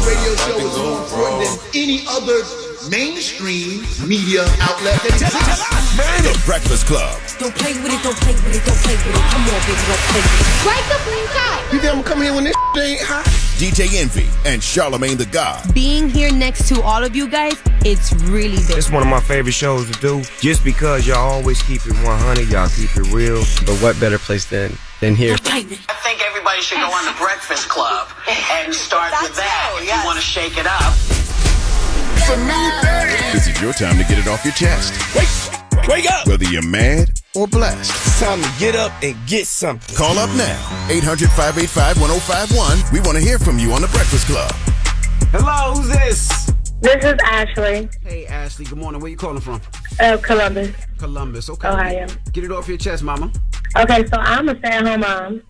radio show is more important than any other mainstream media outlet that exists. The Breakfast Club. Don't play with it, don't play with it, don't play with it. Come on, baby, don't play with it. Break the blink hot. You think I'm gonna come here when this ain't hot? DJ Envy and Charlamagne the God. Being here next to all of you guys, it's really big. It's one of my favorite shows to do, just because y'all always keep it 100, y'all keep it real. But what better place than here? I think everybody should go on the Breakfast Club and start with that if you want to shake it up. This is your time to get it off your chest. Wake up! Whether you're mad or blessed. It's time to get up and get something. Call up now. 800-585-1051. We want to hear from you on The Breakfast Club. Hello, who's this? This is Ashley. Hey, Ashley. Good morning. Where you calling from? Columbus. Columbus. Okay. Ohio. Get it off your chest, mama. Okay, so I'm a stay-at-home mom,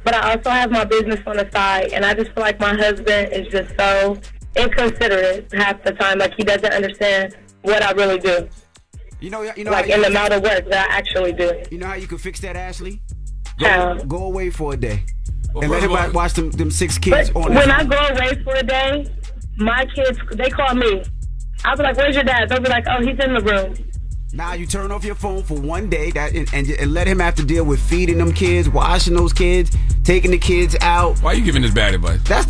but I also have my business on the side, and I just feel like my husband is just so inconsiderate half the time. Like, he doesn't understand what I really do. You know, like in the amount of work that I actually do. You know how you can fix that, Ashley? How? Go away for a day. And let everybody watch them 6 kids but on when I go away for a day, my kids, they call me. I'll be like, where's your dad? They'll be like, oh, he's in the room. Now you turn off your phone for one day and let him have to deal with feeding them kids, washing those kids, taking the kids out. Why are you giving this bad advice? That's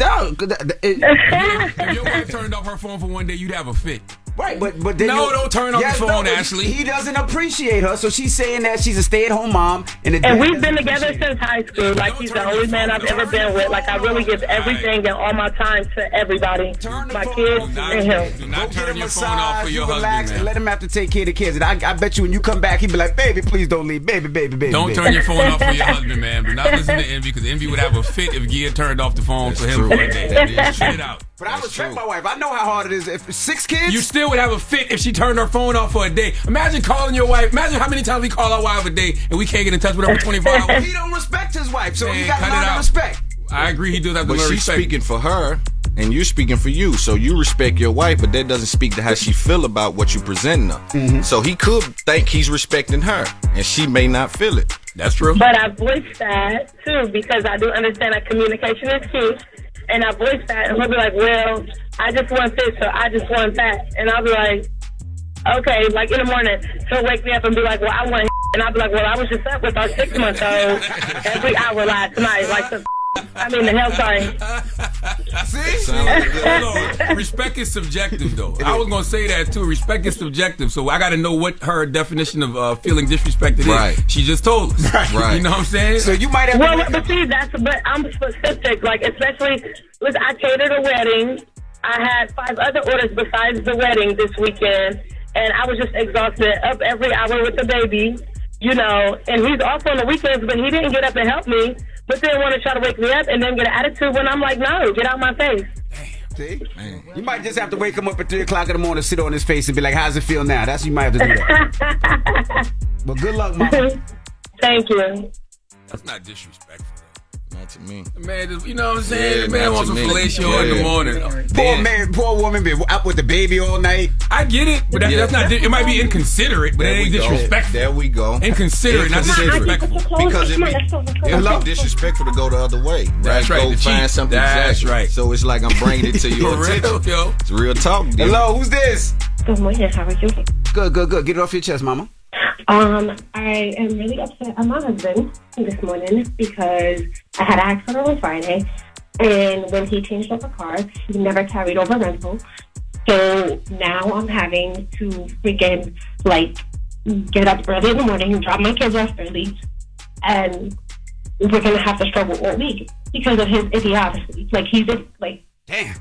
if your wife turned off her phone for one day, you'd have a fit. Right, but then don't turn off your phone, Ashley. He doesn't appreciate her, so she's saying that she's a stay-at-home mom. And we've been together since high school. Like, he's the only man I've ever been with. Like, I really give everything and all my time to everybody. My kids and him. Do not turn your phone off for your husband, man. And let him have to take care of the kids. And I bet you when you come back, he'll be like, baby, please don't leave. Baby. Don't turn your phone off for your husband, man. Do not listen to Envy, because Envy would have a fit if Gia turned off the phone for him for a day. Get it out. But I respect my wife. I know how hard it is. If 6 kids, you still would have a fit if she turned her phone off for a day. Imagine calling your wife. Imagine how many times we call our wife a day and we can't get in touch with her for 24 hours. He don't respect his wife, so he got cut to learn it to out. respect. I agree. He does have to But learn she's respect. speaking for her, and you're speaking for you. So you respect your wife, but that doesn't speak to how she feel about what you presenting her. Mm-hmm. So he could think he's respecting her, and she may not feel it. That's true. But I voiced that, too, because I do understand that communication is key. And I voiced that, and he'll be like, well, I just want this, or I just want that. And I'll be like, okay, like in the morning, he'll wake me up and be like, well, I want and I'll be like, well, I was just up with our 6-month-old every hour last night. Like, the hell, sorry. See? Respect is subjective, though. I was going to say that, too. Respect is subjective, so I got to know what her definition of feeling disrespected is. She just told us. Right. You know what I'm saying? So you might have but see, but I'm specific. Like, especially, listen, I catered a wedding. I had 5 other orders besides the wedding this weekend, and I was just exhausted, up every hour with the baby, you know, and he's off on the weekends, but he didn't get up and help me, but then want to try to wake me up and then get an attitude when I'm like, no, get out my face. See? Man. You might just have to wake him up at 3 o'clock in the morning, sit on his face and be like, how's it feel now? That's what you might have to do that. But good luck, Mama. Thank you. That's not disrespectful. Not to me. Man, you know what I'm saying? The man wants some fellatio in the morning. Poor woman been out with the baby all night. I get it, but that's not. It might be inconsiderate, but it ain't disrespectful. There we go. Inconsiderate, not disrespectful. Because it be disrespectful to go the other way. That's right. Go find something. That's right. So it's like I'm bringing it to your attention. Yo. It's real talk. Dude. Hello, who's this? Good morning. How are you? Good. Get it off your chest, Mama. I am really upset at my husband this morning because I had an accident on Friday, and when he changed over cars, he never carried over rental. So now I'm having to freaking, get up early in the morning, drop my kids off early, and we're going to have to struggle all week because of his idiocy. Damn.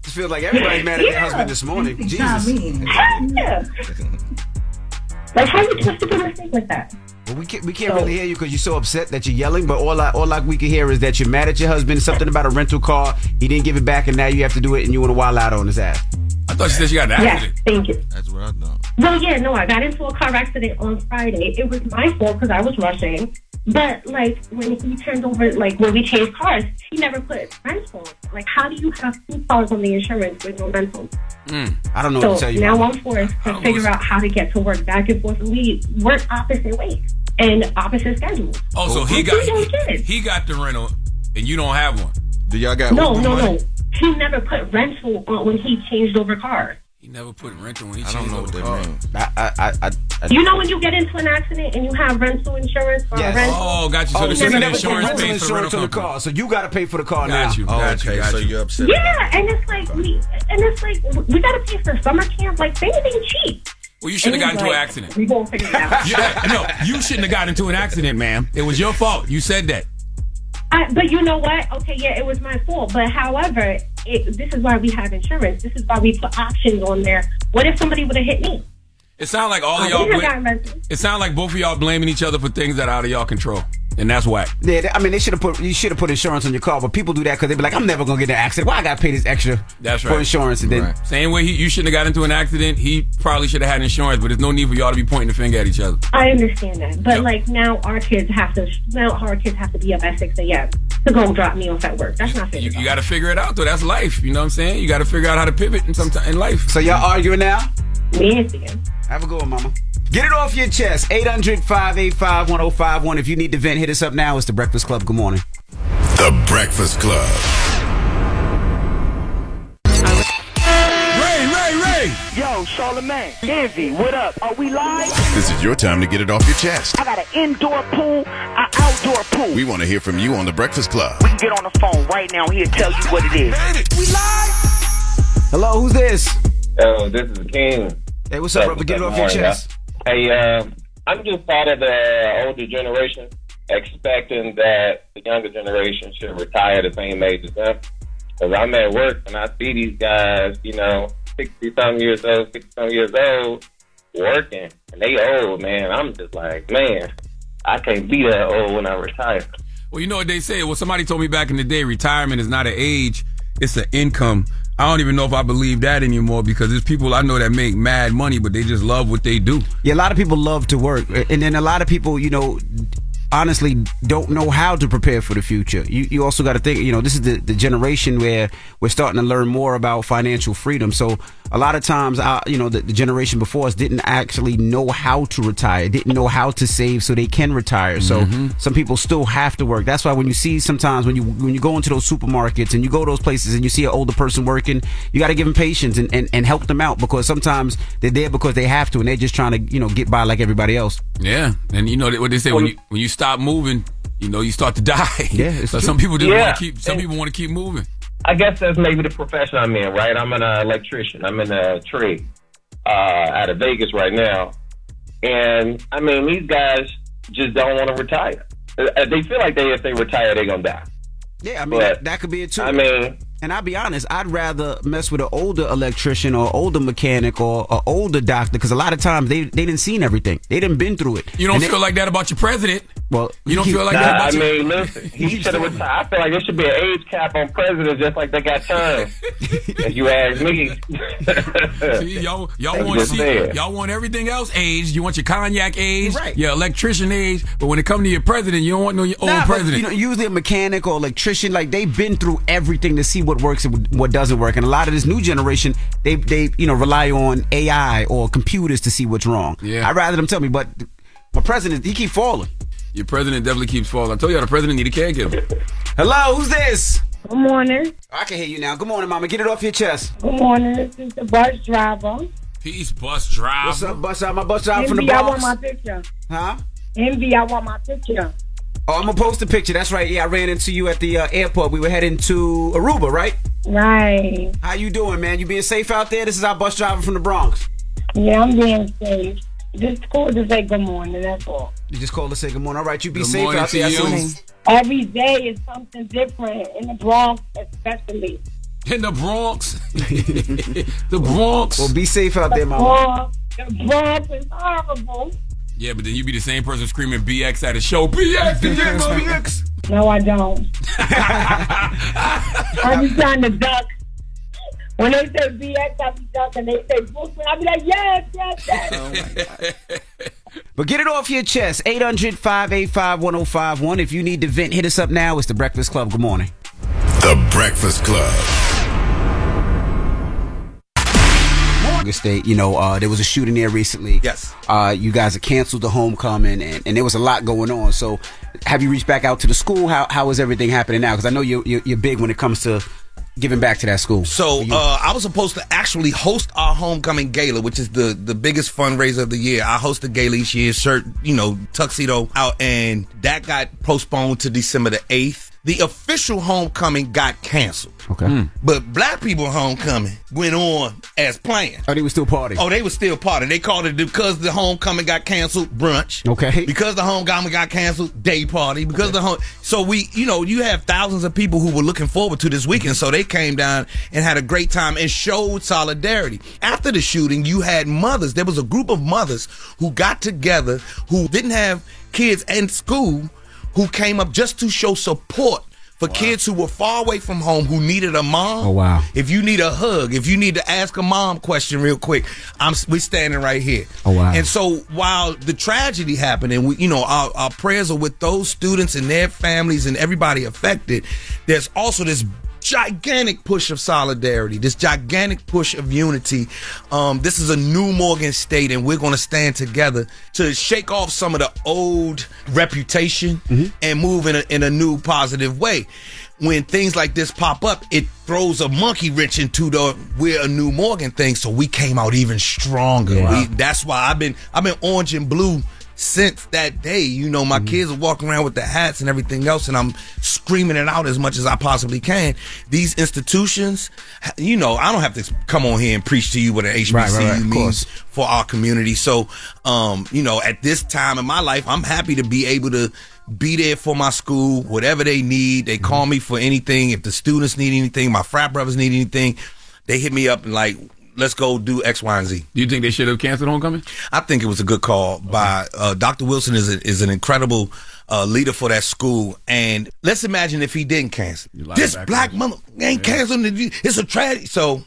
This feels like everybody's mad at their husband this morning. Jesus. Yeah. Like, how you supposed to do a mistake like that? Well, we can't really hear you because you're so upset that you're yelling, but all we can hear is that you're mad at your husband, something about a rental car, he didn't give it back, and now you have to do it, and you want to wild out on his ass. I thought she said she got an accident. Yeah, thank you. That's what I thought. Well, yeah, no, I got into a car accident on Friday. It was my fault because I was rushing. But, when he turned over, when we changed cars, he never put rental. How do you have 2 cars on the insurance with no rental? I don't know what to tell you. Now I'm forced to figure out how to get to work back and forth. We work opposite ways and opposite schedules. Oh, so he got the rental and you don't have one. Do y'all got No. he never put rental on when he changed over cars. He never put rental when he I don't changed know over what that cars. means. You know when you get into an accident and you have rental insurance for a rental? Oh, got you. So the you never insurance put pays for insurance on the rental car, so you got to pay for the car now. Got you. Okay, so you're upset. Yeah, and it's like we gotta pay for summer camp. Like, things ain't cheap. Well, you shouldn't have gotten into an accident. We won't figure it out. No, you shouldn't have gotten into an accident, ma'am. It was your fault. You said that. But you know what? Okay, yeah, it was my fault. But however, this is why we have insurance. This is why we put options on there. What if somebody would have hit me? It sounds like all of y'all. It sounds like both of y'all blaming each other for things that are out of y'all control, and that's whack. Yeah, I mean, you should have put insurance on your car, but people do that because they be like, I'm never gonna get in an accident. Why I gotta pay this extra? That's right. For insurance, and then Same way you shouldn't have got into an accident. He probably should have had insurance, but there's no need for y'all to be pointing the finger at each other. I understand that, but like now our kids have to be up at 6 a.m. to go drop me off at work. That's not fair. You got to figure it out though. That's life. You know what I'm saying? You got to figure out how to pivot in life. So y'all arguing now? Yes, again. Have a good one, mama. Get it off your chest. 800-585-1051. If you need to vent, hit us up now. It's The Breakfast Club. Good morning. The Breakfast Club. Ray. Yo, Charlamagne, Envy, what up? Are we live? This is your time to get it off your chest. I got an indoor pool, an outdoor pool. We want to hear from you on The Breakfast Club. We can get on the phone right now here and tell you what it is. We live? Hello, who's this? Oh, this is King. Hey, what's up, brother? Get it off your chest. Hey, I'm just part of the older generation, expecting that the younger generation should retire the same age as them. Because I'm at work and I see these guys, 60-some years old, working. And they old, man. I'm just like, man, I can't be that old when I retire. Well, you know what they say? Well, somebody told me back in the day, retirement is not an age, it's an income. I don't even know if I believe that anymore because there's people I know that make mad money, but they just love what they do. Yeah, a lot of people love to work. And then a lot of people, honestly don't know how to prepare for the future. You also got to think, this is the generation where we're starting to learn more about financial freedom. So a lot of times, the generation before us didn't actually know how to retire, didn't know how to save so they can retire. So some people still have to work. That's why when you see sometimes when you go into those supermarkets and you go to those places and you see an older person working, you got to give them patience and help them out because sometimes they're there because they have to and they're just trying to, get by like everybody else. Yeah. And you know what they say, when you stop moving, you start to die. Yeah, so some people just want to keep. Some people want to keep moving. I guess that's maybe the profession I'm in, right? I'm an electrician. I'm in a trade out of Vegas right now, and I mean these guys just don't want to retire. They feel like if they retire, they're gonna die. Yeah, I mean that could be it too. I mean. And I'll be honest, I'd rather mess with an older electrician or older mechanic or an older doctor because a lot of times they didn't seen everything. They didn't been through it. You don't feel like that about your president? Well, you don't feel like that about listen, he should have retired. I feel like there should be an age cap on presidents just like they got terms. If you ask me. See, y'all want everything else aged. You want your cognac aged, right. Your electrician aged, but when it comes to your president, you don't want no old president. But, usually a mechanic or electrician, like they've been through everything to see what works and what doesn't work. And a lot of this new generation, they rely on AI or computers to see what's wrong. Yeah. I'd rather them tell me, but my president, he keep falling. Your president definitely keeps falling. I told you the president need a caregiver. Hello, who's this? Good morning. I can hear you now. Good morning, mama. Get it off your chest. Good morning. This is the bus driver. Peace, bus driver. What's up, bus driver? My bus driver from the Envy, Bronx. I want my picture. Huh? Envy, I want my picture. Oh, I'm going to post a picture. That's right. Yeah, I ran into you at the airport. We were heading to Aruba, right? Right. How you doing, man? You being safe out there? This is our bus driver from the Bronx. Yeah, I'm being safe. Just call to say good morning, that's all. You just called to say good morning. All right, you be Good safe morning out there. to you. Every day is something different, in the Bronx especially. In the Bronx. The Bronx. Well, be safe out there, mama. The Bronx is horrible. Yeah, but then you be the same person screaming BX at a show. BX, BX. No, I don't. I be trying to duck. When they say BX, I be ducking. They say Brooklyn, I be like, yes. Oh my God. But get it off your chest. 800-585-1051. If you need to vent, hit us up now. It's The Breakfast Club. Good morning. The Breakfast Club. State, there was a shooting there recently. Yes. You guys have canceled the homecoming, and there was a lot going on. So have you reached back out to the school? How is everything happening now? Because I know you're big when it comes to giving back to that school. So I was supposed to actually host our homecoming gala, which is the biggest fundraiser of the year. I host the gala each year, shirt, tuxedo out, and that got postponed to December the 8th. The official homecoming got canceled. Okay. But black people homecoming went on as planned. Oh, they were still partying? Oh, they were still partying. They called it, because the homecoming got canceled, brunch. Okay. Because the homecoming got canceled, day party. Because so we, you have thousands of people who were looking forward to this weekend. So they came down and had a great time and showed solidarity. After the shooting, you had mothers. There was a group of mothers who got together who didn't have kids in school, who came up just to show support for kids who were far away from home, who needed a mom. Oh, wow. If you need a hug, if you need to ask a mom question real quick, we standing right here. Oh, wow. And so while the tragedy happened, and we, our prayers are with those students and their families and everybody affected, there's also this gigantic push of solidarity, this gigantic push of unity. This is a new Morgan State, and we're going to stand together to shake off some of the old reputation and move in a new positive way. When things like this pop up, it throws a monkey wrench into the we're a new Morgan thing. So we came out even stronger. Wow. That's why I've been orange and blue since that day. My kids are walking around with the hats and everything else, and I'm screaming it out as much as I possibly can. These institutions, I don't have to come on here and preach to you what an HBCU means for our community. So, at this time in my life, I'm happy to be able to be there for my school, whatever they need. They call me for anything. If the students need anything, my frat brothers need anything, they hit me up and like, let's go do X, Y, and Z. Do you think they should have canceled homecoming? I think it was a good call by Dr. Wilson. Is an incredible leader for that school. And let's imagine if he didn't cancel. This black mother ain't canceling. It's a tragedy. So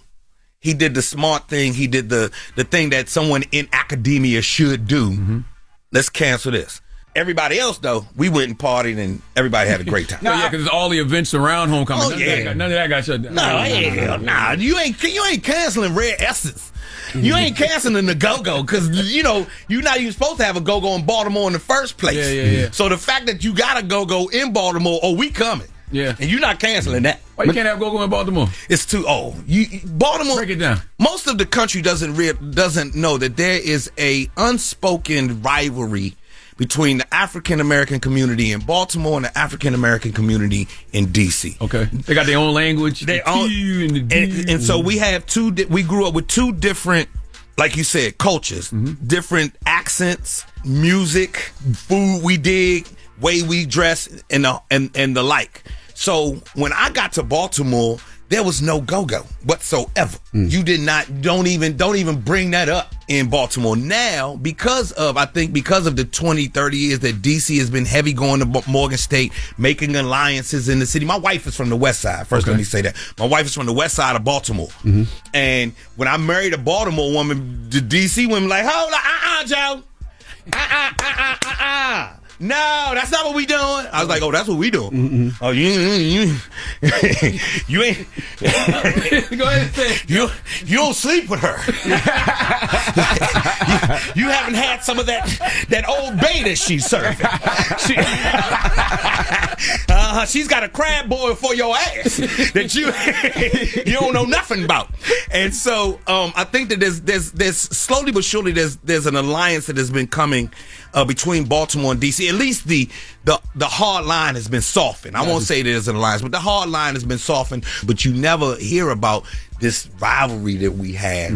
he did the smart thing. He did the thing that someone in academia should do. Let's cancel this. Everybody else, though, we went and partied, and everybody had a great time. Because all the events around homecoming. Oh, None of that got shut down. Nah. You ain't canceling Red Essence. You ain't canceling the Go-Go, because, you're not even supposed to have a Go-Go in Baltimore in the first place. Yeah. So the fact that you got a Go-Go in Baltimore, we coming. Yeah. And you're not canceling that. Why you can't have Go-Go in Baltimore? It's too old. Baltimore. Break it down. Most of the country doesn't know that there is a unspoken rivalry between the African American community in Baltimore and the African American community in D.C. Okay, they got their own language. And so we have we grew up with two different, like you said, cultures, different accents, music, food we dig, way we dress, and the like. So when I got to Baltimore, there was no go-go whatsoever. You don't even bring that up in Baltimore. Now, because of the 20, 30 years that DC has been heavy going to Morgan State, making alliances in the city. My wife is from the west side. First, let me say that. My wife is from the west side of Baltimore. And when I married a Baltimore woman, the DC women like, hold on, Joe. No, that's not what we doing. I was like, oh, that's what we doing. Oh, you ain't. Go ahead and say it. You don't sleep with her. you haven't had some of that old bay that she's serving. She's got a crab boil for your ass that you don't know nothing about. And so I think that there's slowly but surely there's an alliance that has been coming between Baltimore and DC. At least the hard line has been softened. I won't say there's an alliance, but the hard line has been softened. But you never hear about this rivalry that we have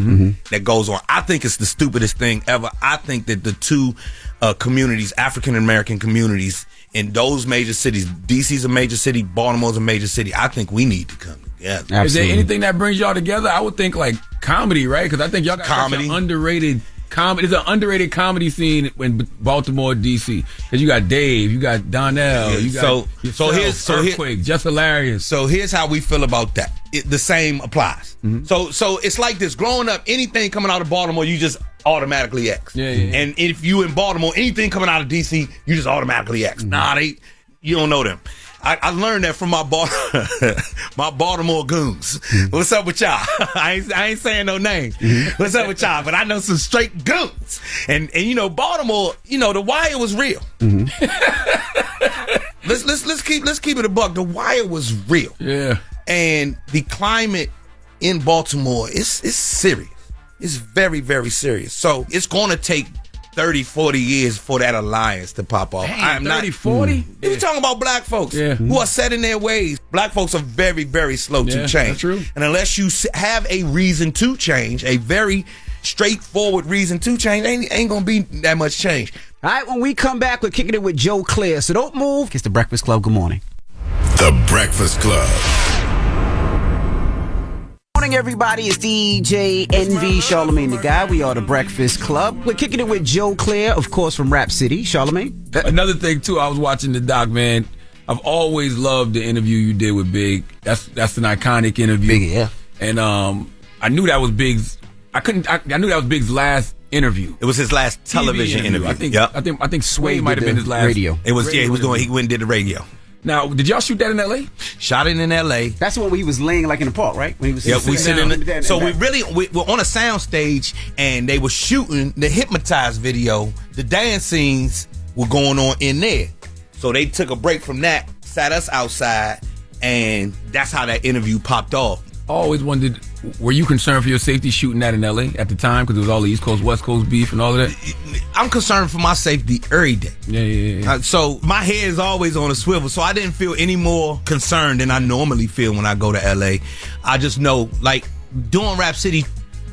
that goes on. I think it's the stupidest thing ever. I think that the two communities, African American communities in those major cities, DC's a major city, Baltimore's a major city, I think we need to come together. Absolutely. Is there anything that brings y'all together? I would think like comedy, right? Because I think y'all got comedy. Underrated comedy. It's an underrated comedy scene in Baltimore, DC. Because you got Dave, you got Donnell, you got here's Earthquake, Just Hilarious. So here's how we feel about that. The same applies. So it's like this. Growing up, anything coming out of Baltimore, you just automatically X. Yeah. And if you in Baltimore, anything coming out of DC, you just automatically X. Nah, you don't know them. I learned that from my Baltimore goons. What's up with y'all? I ain't saying no names. What's up with y'all? But I know some straight goons. And Baltimore, the wire was real. let's keep it a buck. The Wire was real. Yeah. And the climate in Baltimore is serious. It's very, very serious. So it's going to take 30, 40 years for that alliance to pop off. Damn, 30, 40? You're talking about black folks who are set in their ways. Black folks are very, very slow to change. That's true. And unless you have a reason to change, a very straightforward reason to change, ain't going to be that much change. All right, when we come back, we're kicking it with Joe Clear. So don't move. It's The Breakfast Club. Good morning. The Breakfast Club. Morning, everybody. It's DJ Envy, Charlamagne the Guy. We are The Breakfast Club. We're kicking it with Joe Clear, of course, from Rap City. Charlamagne? Another thing, too, I was watching the doc, man. I've always loved the interview you did with Big. That's an iconic interview. Big, yeah. And I knew that was Big's. I knew that was Big's last interview. It was his last television interview. I think Sway might have been his last radio. It was he went and did the radio. Now, did y'all shoot that in L.A.? Shot it in L.A. That's the one where he was laying like in the park, right? When he was we sit in the, so we were on a sound stage and they were shooting the Hypnotized video. The dance scenes were going on in there. So they took a break from that, sat us outside, and that's how that interview popped off. I always wondered, were you concerned for your safety shooting that in L.A. at the time? Because it was all the East Coast, West Coast beef and all of that? I'm concerned for my safety every day. Yeah. So my head is always on a swivel. So I didn't feel any more concerned than I normally feel when I go to L.A. I just know, like, doing Rap City,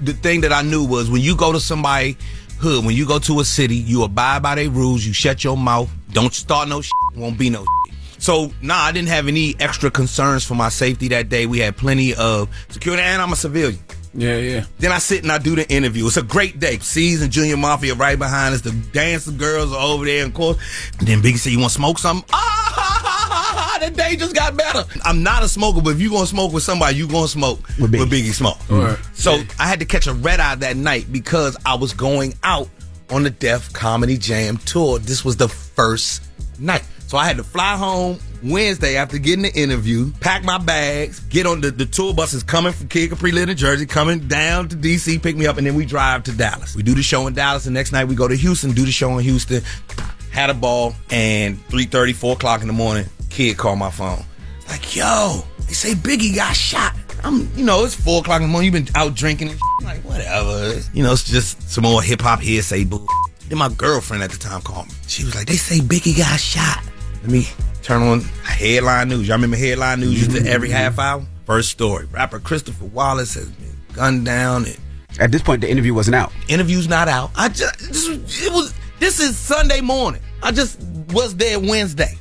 the thing that I knew was when you go to somebody hood, when you go to a city, you abide by their rules, you shut your mouth, don't start no shit, won't be no shit. So, I didn't have any extra concerns for my safety that day. We had plenty of security, and I'm a civilian. Yeah. Then I sit and I do the interview. It's a great day. C's and Junior Mafia right behind us. The dancing girls are over there, of course. And then Biggie said, you want to smoke something? The day just got better. I'm not a smoker, but if you're going to smoke with somebody, you're going to smoke with Biggie Smoke. Right. So I had to catch a red eye that night because I was going out on the Def Comedy Jam tour. This was the first night. So I had to fly home Wednesday after getting the interview, pack my bags, get on the tour buses coming from Kid Capri, New Jersey, coming down to D.C., pick me up, and then we drive to Dallas. We do the show in Dallas. The next night we go to Houston, do the show in Houston, had a ball, and 3:30, 4 o'clock in the morning, Kid called my phone. Like, yo, they say Biggie got shot. It's 4 o'clock in the morning. You've been out drinking and shit. Like, whatever. It's just some more hip-hop hearsay boo. Then my girlfriend at the time called me. She was like, they say Biggie got shot. Let me turn on Headline News. Y'all remember Headline News used to every half hour? First story. Rapper Christopher Wallace has been gunned down. And at this point, the interview wasn't out. Interview's not out. This is Sunday morning. I just was there Wednesday.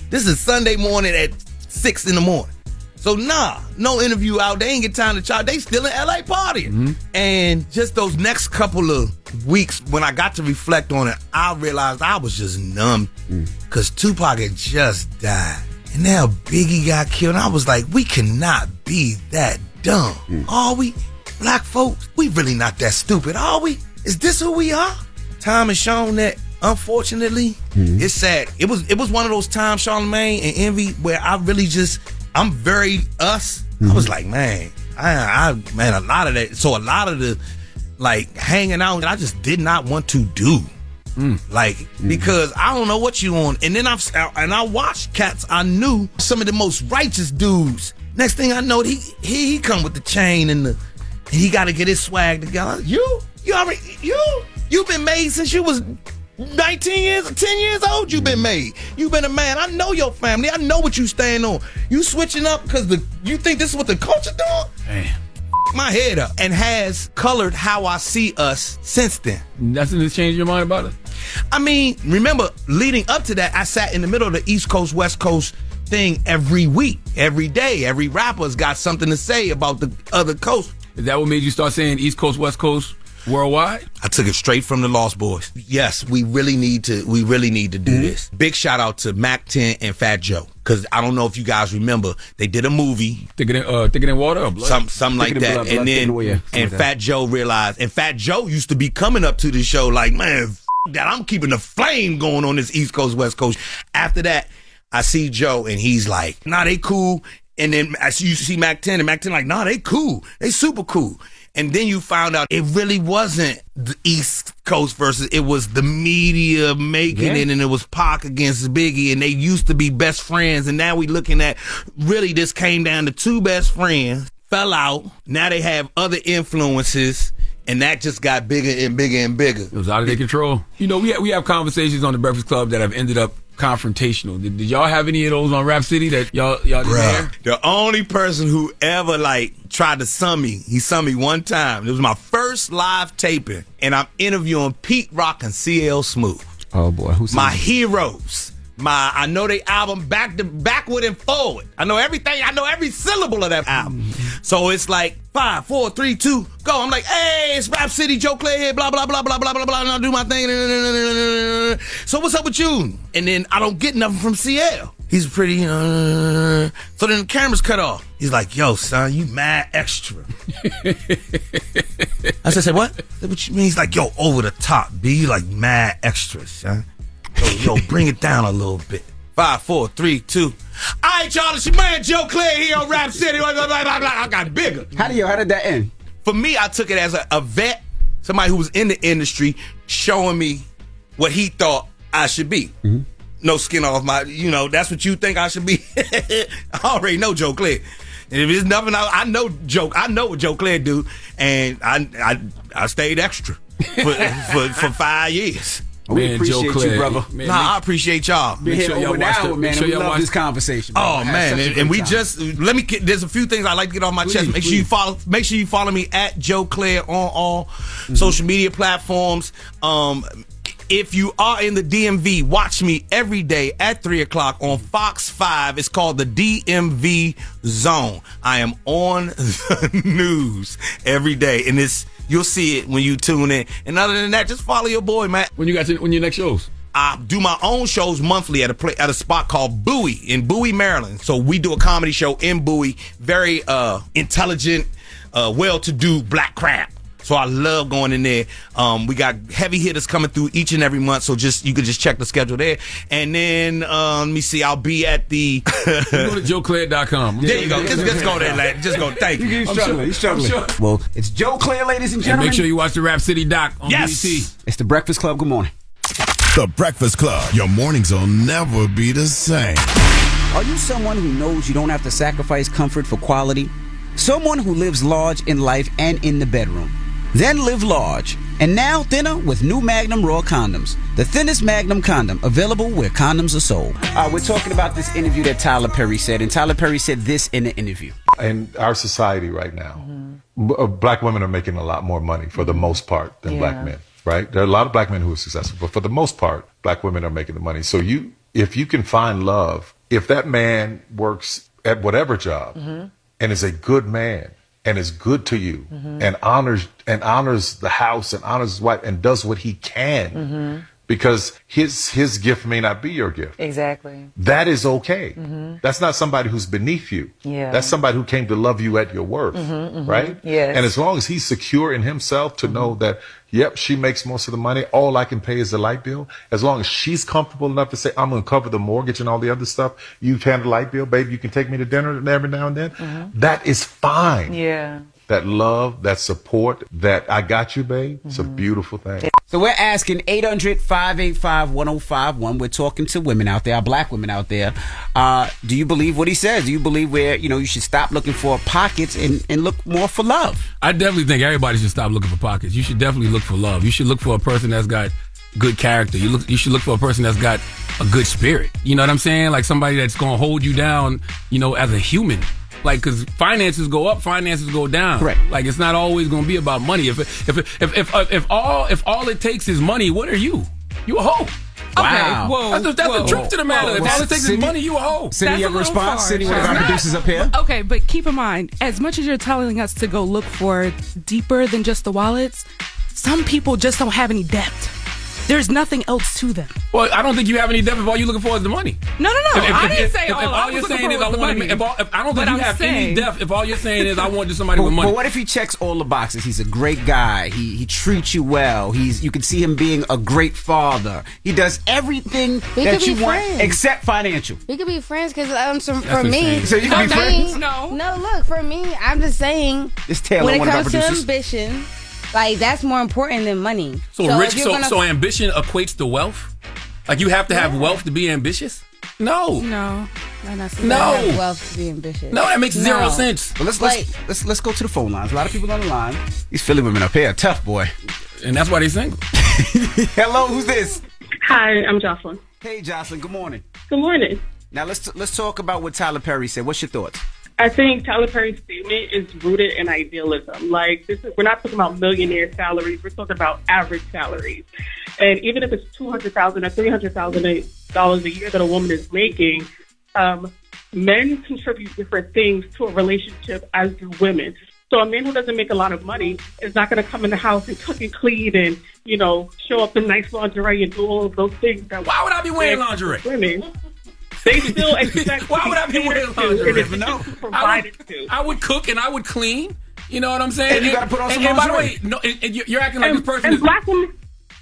This is Sunday morning at 6 in the morning. So no interview out. They ain't get time to chat. They still in LA partying. And just those next couple of weeks, when I got to reflect on it, I realized I was just numb. Because Tupac had just died. And now Biggie got killed. And I was like, we cannot be that dumb. Are we? Black folks, we really not that stupid, are we? Is this who we are? Time has shown that, unfortunately, it's sad. It was one of those times, Charlamagne and Envy, where I really I'm very us. I was like, man, a lot of that. So a lot of the, like, hanging out, I just did not want to do. Because I don't know what you on. And then I watched cats I knew, some of the most righteous dudes. Next thing I know, he come with the chain and he got to get his swag together. You've been made since you was 19 years, 10 years old. You've been made. You've been a man. I know your family. I know what you stand on. You switching up because you think this is what the culture doing? Man. My head up, and has colored how I see us since then. Nothing has changed your mind about it? I mean, remember, leading up to that, I sat in the middle of the East Coast, West Coast thing every week, every day. Every rapper's got something to say about the other coast. Is that what made you start saying East Coast, West Coast worldwide? I took it straight from the Lost Boys. Yes, we really need to do this. Big shout out to Mack 10 and Fat Joe. Because I don't know if you guys remember, they did a movie. Thicker than water or blood? Something like that. Blood, and then Fat Joe realized, and Fat Joe used to be coming up to the show like, man, that I'm keeping the flame going on this East Coast, West Coast. After that, I see Joe and he's like, nah, they cool. And then as you see Mack 10, and Mack 10 like, nah, they cool. They super cool. And then you found out it really wasn't the East Coast versus, it was the media making it, and it was Pac against Biggie, and they used to be best friends, and now we looking at, really this came down to two best friends, fell out, now they have other influences, and that just got bigger and bigger and bigger. It was out of their control. You know, we have conversations on the Breakfast Club that have ended up confrontational. Did y'all have any of those on Rap City that y'all didn't hear? The only person who ever tried to sum me, he summed me one time. It was my first live taping, and I'm interviewing Pete Rock and CL Smooth. Oh boy, who's my heroes? I know they album backward and forward. I know everything. I know every syllable of that album. So it's like 5, 4, 3, 2, go. I'm like, hey, it's Rap City, Joe Clay here, blah, blah, blah, blah, blah, blah, blah, and I'll do my thing. So what's up with you? And then I don't get nothing from CL. He's pretty, so then the camera's cut off. He's like, yo, son, you mad extra. I said, what? What you mean? He's like, yo, over the top, B. You like mad extra, son. Yo, bring it down a little bit. 5, 4, 3, 2. All right, y'all, it's your man Joe Clay here on Rap City. I got bigger. How did that end? For me, I took it as a vet, somebody who was in the industry, showing me what he thought I should be. Mm-hmm. No skin off my, that's what you think I should be. I already know Joe Clay. And if it's nothing, I know what Joe Clay do, and I stayed extra for 5 years. We appreciate you, brother. I appreciate y'all. Make sure y'all watch we love this conversation. Bro. Oh man, and we just there's a few things I like to get off my chest. Make sure you follow me at Joe Claire on all social media platforms. If you are in the DMV, watch me every day at 3:00 on Fox 5. It's called the DMV Zone. I am on the news every day, and you'll see it when you tune in. And other than that, just follow your boy, man. When your next shows? I do my own shows monthly at a spot called Bowie in Bowie, Maryland. So we do a comedy show in Bowie. Very intelligent, well-to-do black crap. So I love going in there. We got heavy hitters coming through each and every month. So you could just check the schedule there. And then let me see. I'll be at the. Go to JoeClaire.com. There you go. Just go there, lad. Just go. Thank you. He's struggling. Sure. Well, it's Joe Claire, ladies and gentlemen. And make sure you watch the Rap City doc on BET. It's the Breakfast Club. Good morning. The Breakfast Club. Your mornings will never be the same. Are you someone who knows you don't have to sacrifice comfort for quality? Someone who lives large in life and in the bedroom. Then live large. And now thinner with new Magnum Raw condoms. The thinnest Magnum condom available where condoms are sold. We're talking about this interview that Tyler Perry said. And Tyler Perry said this in the interview. In our society right now, black women are making a lot more money for the most part than black men, right? There are a lot of black men who are successful, but for the most part, black women are making the money. So if you can find love, if that man works at whatever job and is a good man, and is good to you, and honors the house, and honors his wife, and does what he can, because his gift may not be your gift. Exactly. That is okay. That's not somebody who's beneath you. Yeah. That's somebody who came to love you at your worth, right? Yes. And as long as he's secure in himself to know that, yep, she makes most of the money, all I can pay is the light bill. As long as she's comfortable enough to say, I'm going to cover the mortgage and all the other stuff, you've handled the light bill, baby, you can take me to dinner every now and then. That is fine. Yeah. That love, that support, that I got you, babe, it's a beautiful thing. So we're asking 800-585-1051. We're talking to women out there, black women out there. Do you believe what he says? Do you believe you should stop looking for pockets and look more for love? I definitely think everybody should stop looking for pockets. You should definitely look for love. You should look for a person that's got good character. You should look for a person that's got a good spirit. You know what I'm saying? Like somebody that's going to hold you down, as a human. Like, because finances go up, finances go down. Correct. Like, it's not always going to be about money. If all it takes is money, what are you? You a hoe. Wow. Okay. Whoa, that's the truth to the matter. If all it takes is money, you a hoe. Cindy, you have a response? Cindy, one of our producers up here. Okay, but keep in mind, as much as you're telling us to go look for deeper than just the wallets, some people just don't have any depth. There's nothing else to them. Well, I don't think you have any depth if all you're looking for is the money. No. I didn't say if all you're saying is I want to. I don't think you have any depth if all you're saying is I want to do somebody with money. But what if he checks all the boxes? He's a great guy. He treats you well. You can see him being a great father. He does everything that you want except financial. We could be friends because for me. So you can be friends? No, look, for me, I'm just saying. When it comes to ambition, like that's more important than money. So ambition equates to wealth? Like you have to have wealth to be ambitious? No. No. Not necessarily have wealth to be ambitious. No, that makes zero sense. Well, let's go to the phone lines. A lot of people on the line. These Philly women up here, tough boy. And that's why they single. Hello, who's this? Hi, I'm Jocelyn. Hey, Jocelyn. Good morning. Good morning. Now let's talk about what Tyler Perry said. What's your thoughts? I think Tyler Perry's statement is rooted in idealism. Like we're not talking about millionaire salaries. We're talking about average salaries. And even if it's $200,000 or $300,000 a year that a woman is making, men contribute different things to a relationship as do women. So a man who doesn't make a lot of money is not going to come in the house and cook and clean and, show up in nice lingerie and do all of those things. Why would I be wearing lingerie? Women, they still expect. Why would I be wearing lingerie? No. I would cook and I would clean. You know what I'm saying? And you got to put on some lingerie. And by the way, you're acting like this person is... Black women...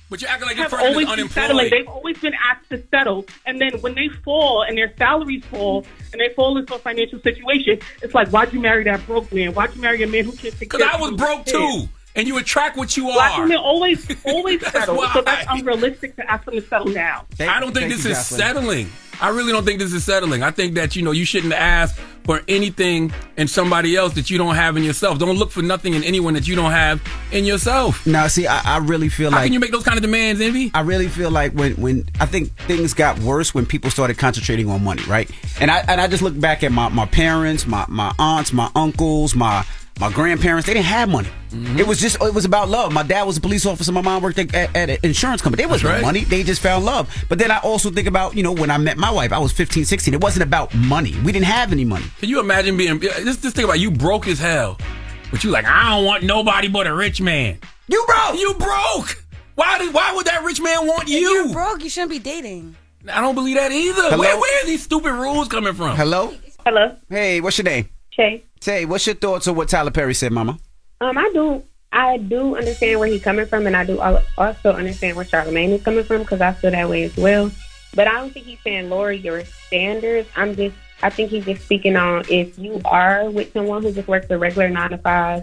But you're acting like this person is unemployed. They've always been asked to settle. And then when they fall and their salaries fall and they fall into a financial situation, it's like, why'd you marry that broke man? Why'd you marry a man who can't take care of you? Because I was broke too. And you attract what you Black are. women always settle. So that's unrealistic to ask them to settle now. I don't think this is settling. I really don't think this is settling. I think that, you shouldn't ask for anything in somebody else that you don't have in yourself. Don't look for nothing in anyone that you don't have in yourself. Now, see, I really feel like... How can you make those kind of demands, Envy? I really feel like when I think things got worse when people started concentrating on money, right? And I just look back at my parents, my aunts, my uncles, my grandparents. They didn't have money. Mm-hmm. It was about love. My dad was a police officer. My mom worked at an insurance company. There was no money. They just found love. But then I also think about, when I met my wife, I was 15, 16. It wasn't about money. We didn't have any money. Can you imagine just think about you broke as hell. But you like, I don't want nobody but a rich man. You broke. You broke. Why would that rich man want you? If you're broke, you shouldn't be dating. I don't believe that either. Where are these stupid rules coming from? Hello? Hey, what's your name? Shay, what's your thoughts on what Tyler Perry said, Mama? I do understand where he's coming from, and I do also understand where Charlamagne is coming from because I feel that way as well. But I don't think he's saying lower your standards. I think he's just speaking on if you are with someone who just works a regular 9 to 5,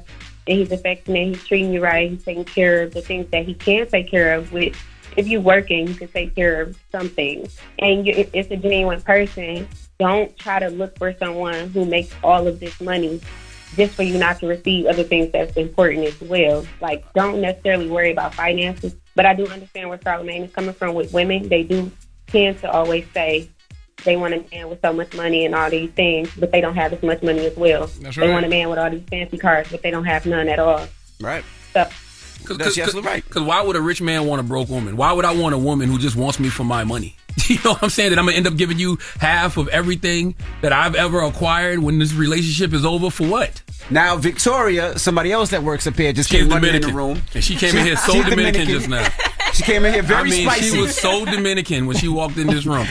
and he's affectionate, he's treating you right, he's taking care of the things that he can take care of. If you're working, you can take care of some things, and it's a genuine person. Don't try to look for someone who makes all of this money just for you not to receive other things that's important as well. Like, don't necessarily worry about finances. But I do understand where Charlamagne is coming from with women. They do tend to always say they want a man with so much money and all these things, but they don't have as much money as well. That's They want a man with all these fancy cars, but they don't have none at all. Right. So... That's absolutely right. Because why would a rich man want a broke woman? Why would I want a woman who just wants me for my money? You know what I'm saying? That I'm going to end up giving you half of everything that I've ever acquired when this relationship is over for what? Now, Victoria, somebody else that works up here, just came running in the room. And she came in here so Dominican just now. She came in here very spicy. She was so Dominican when she walked in this room.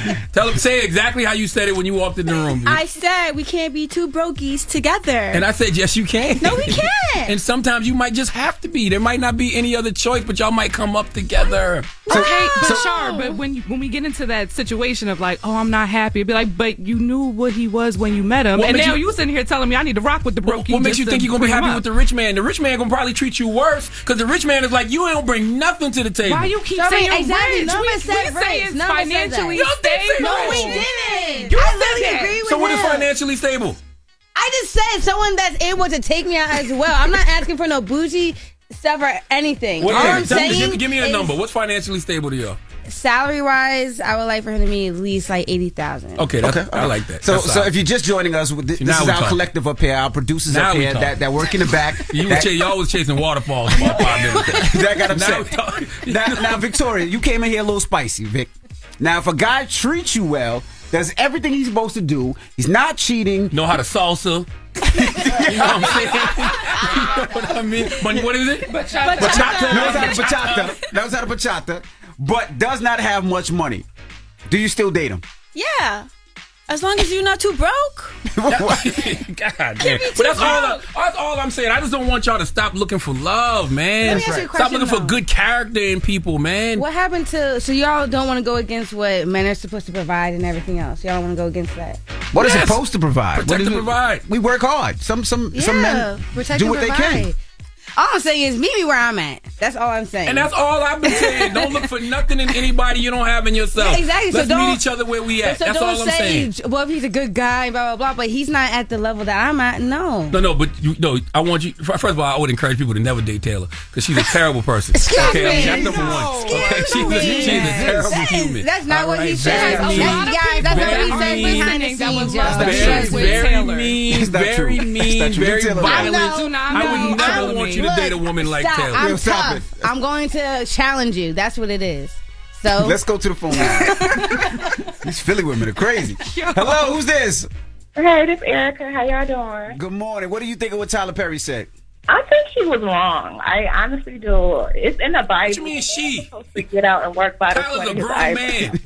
Say exactly how you said it when you walked in the room. I said we can't be two brokies together. And I said, yes, you can. No, we can't. And sometimes you might just have to be. There might not be any other choice, but y'all might come up together. But when we get into that situation of like, oh, I'm not happy, it'd be like, but you knew what he was when you met him, and now you sitting here telling me I need to rock with the brokie. What makes you think you're gonna be happy with the rich man? The rich man gonna probably treat you worse because the rich man is like, you don't bring nothing to the table. Why you keep saying exactly. rich? None of us said we say it's None of us said financially that. stable. No, we didn't. You I said really that. agree with So what him. is financially stable? I just said someone that's able to take me out as well. I'm not asking for no bougie stuff or anything. All I'm saying give me a is, number. What's financially stable to you? salary wise, I would like for him to be at least like $80,000. Okay, I like that. So if you're just joining us, this is our collective up here, our producers up here that work in the back. Y'all was chasing waterfalls for about 5 minutes. That got upset. Now, Victoria, you came in here a little spicy, Vic. Now, if a guy treats you well, does everything he's supposed to do, he's not cheating. Know how to salsa. You know what I'm saying? You know what I mean? What is it? Bachata. Knows how to bachata. but does not have much money, do you still date him? Yeah. As long as you're not too broke. God damn. But that's all I'm saying. I just don't want y'all to stop looking for love, man. Let me ask you a Stop question, looking for though. good character in people, man. What happened to... So y'all don't want to go against what men are supposed to provide and everything else. Y'all don't want to go against that. What is supposed to provide? Protect and provide. We work hard. Some men protect do and what they provide. can. All I'm saying is meet me where I'm at. That's all I'm saying. And that's all I've been saying. Don't look for nothing in anybody you don't have in yourself. Yeah, exactly. Let's So meet each other where we at. So That's don't all I'm saying. Well, if he's a good guy, blah, blah, blah, but he's not at the level that I'm at, no. No, but I want you. First of all, I would encourage people to never date Taylor because she's a terrible person. Excuse me. That's number one. Okay, she's a terrible human. That's not what he Very says. mean. Guys, that's not what he says behind the scenes, y'all. Very mean, very violent. I would never Look, want you to date a woman like stop. Taylor. I'm tough. I'm going to challenge you. That's what it is. So let's go to the phone line. These Philly women are crazy. Hello, who's this? Hey, this is Erica. How y'all doing? Good morning. What do you think of what Tyler Perry said? I think she was wrong. I honestly do. It's in the Bible. What you mean she? Supposed to get out and work by the Tyler's sweat a of his grown eyes. man.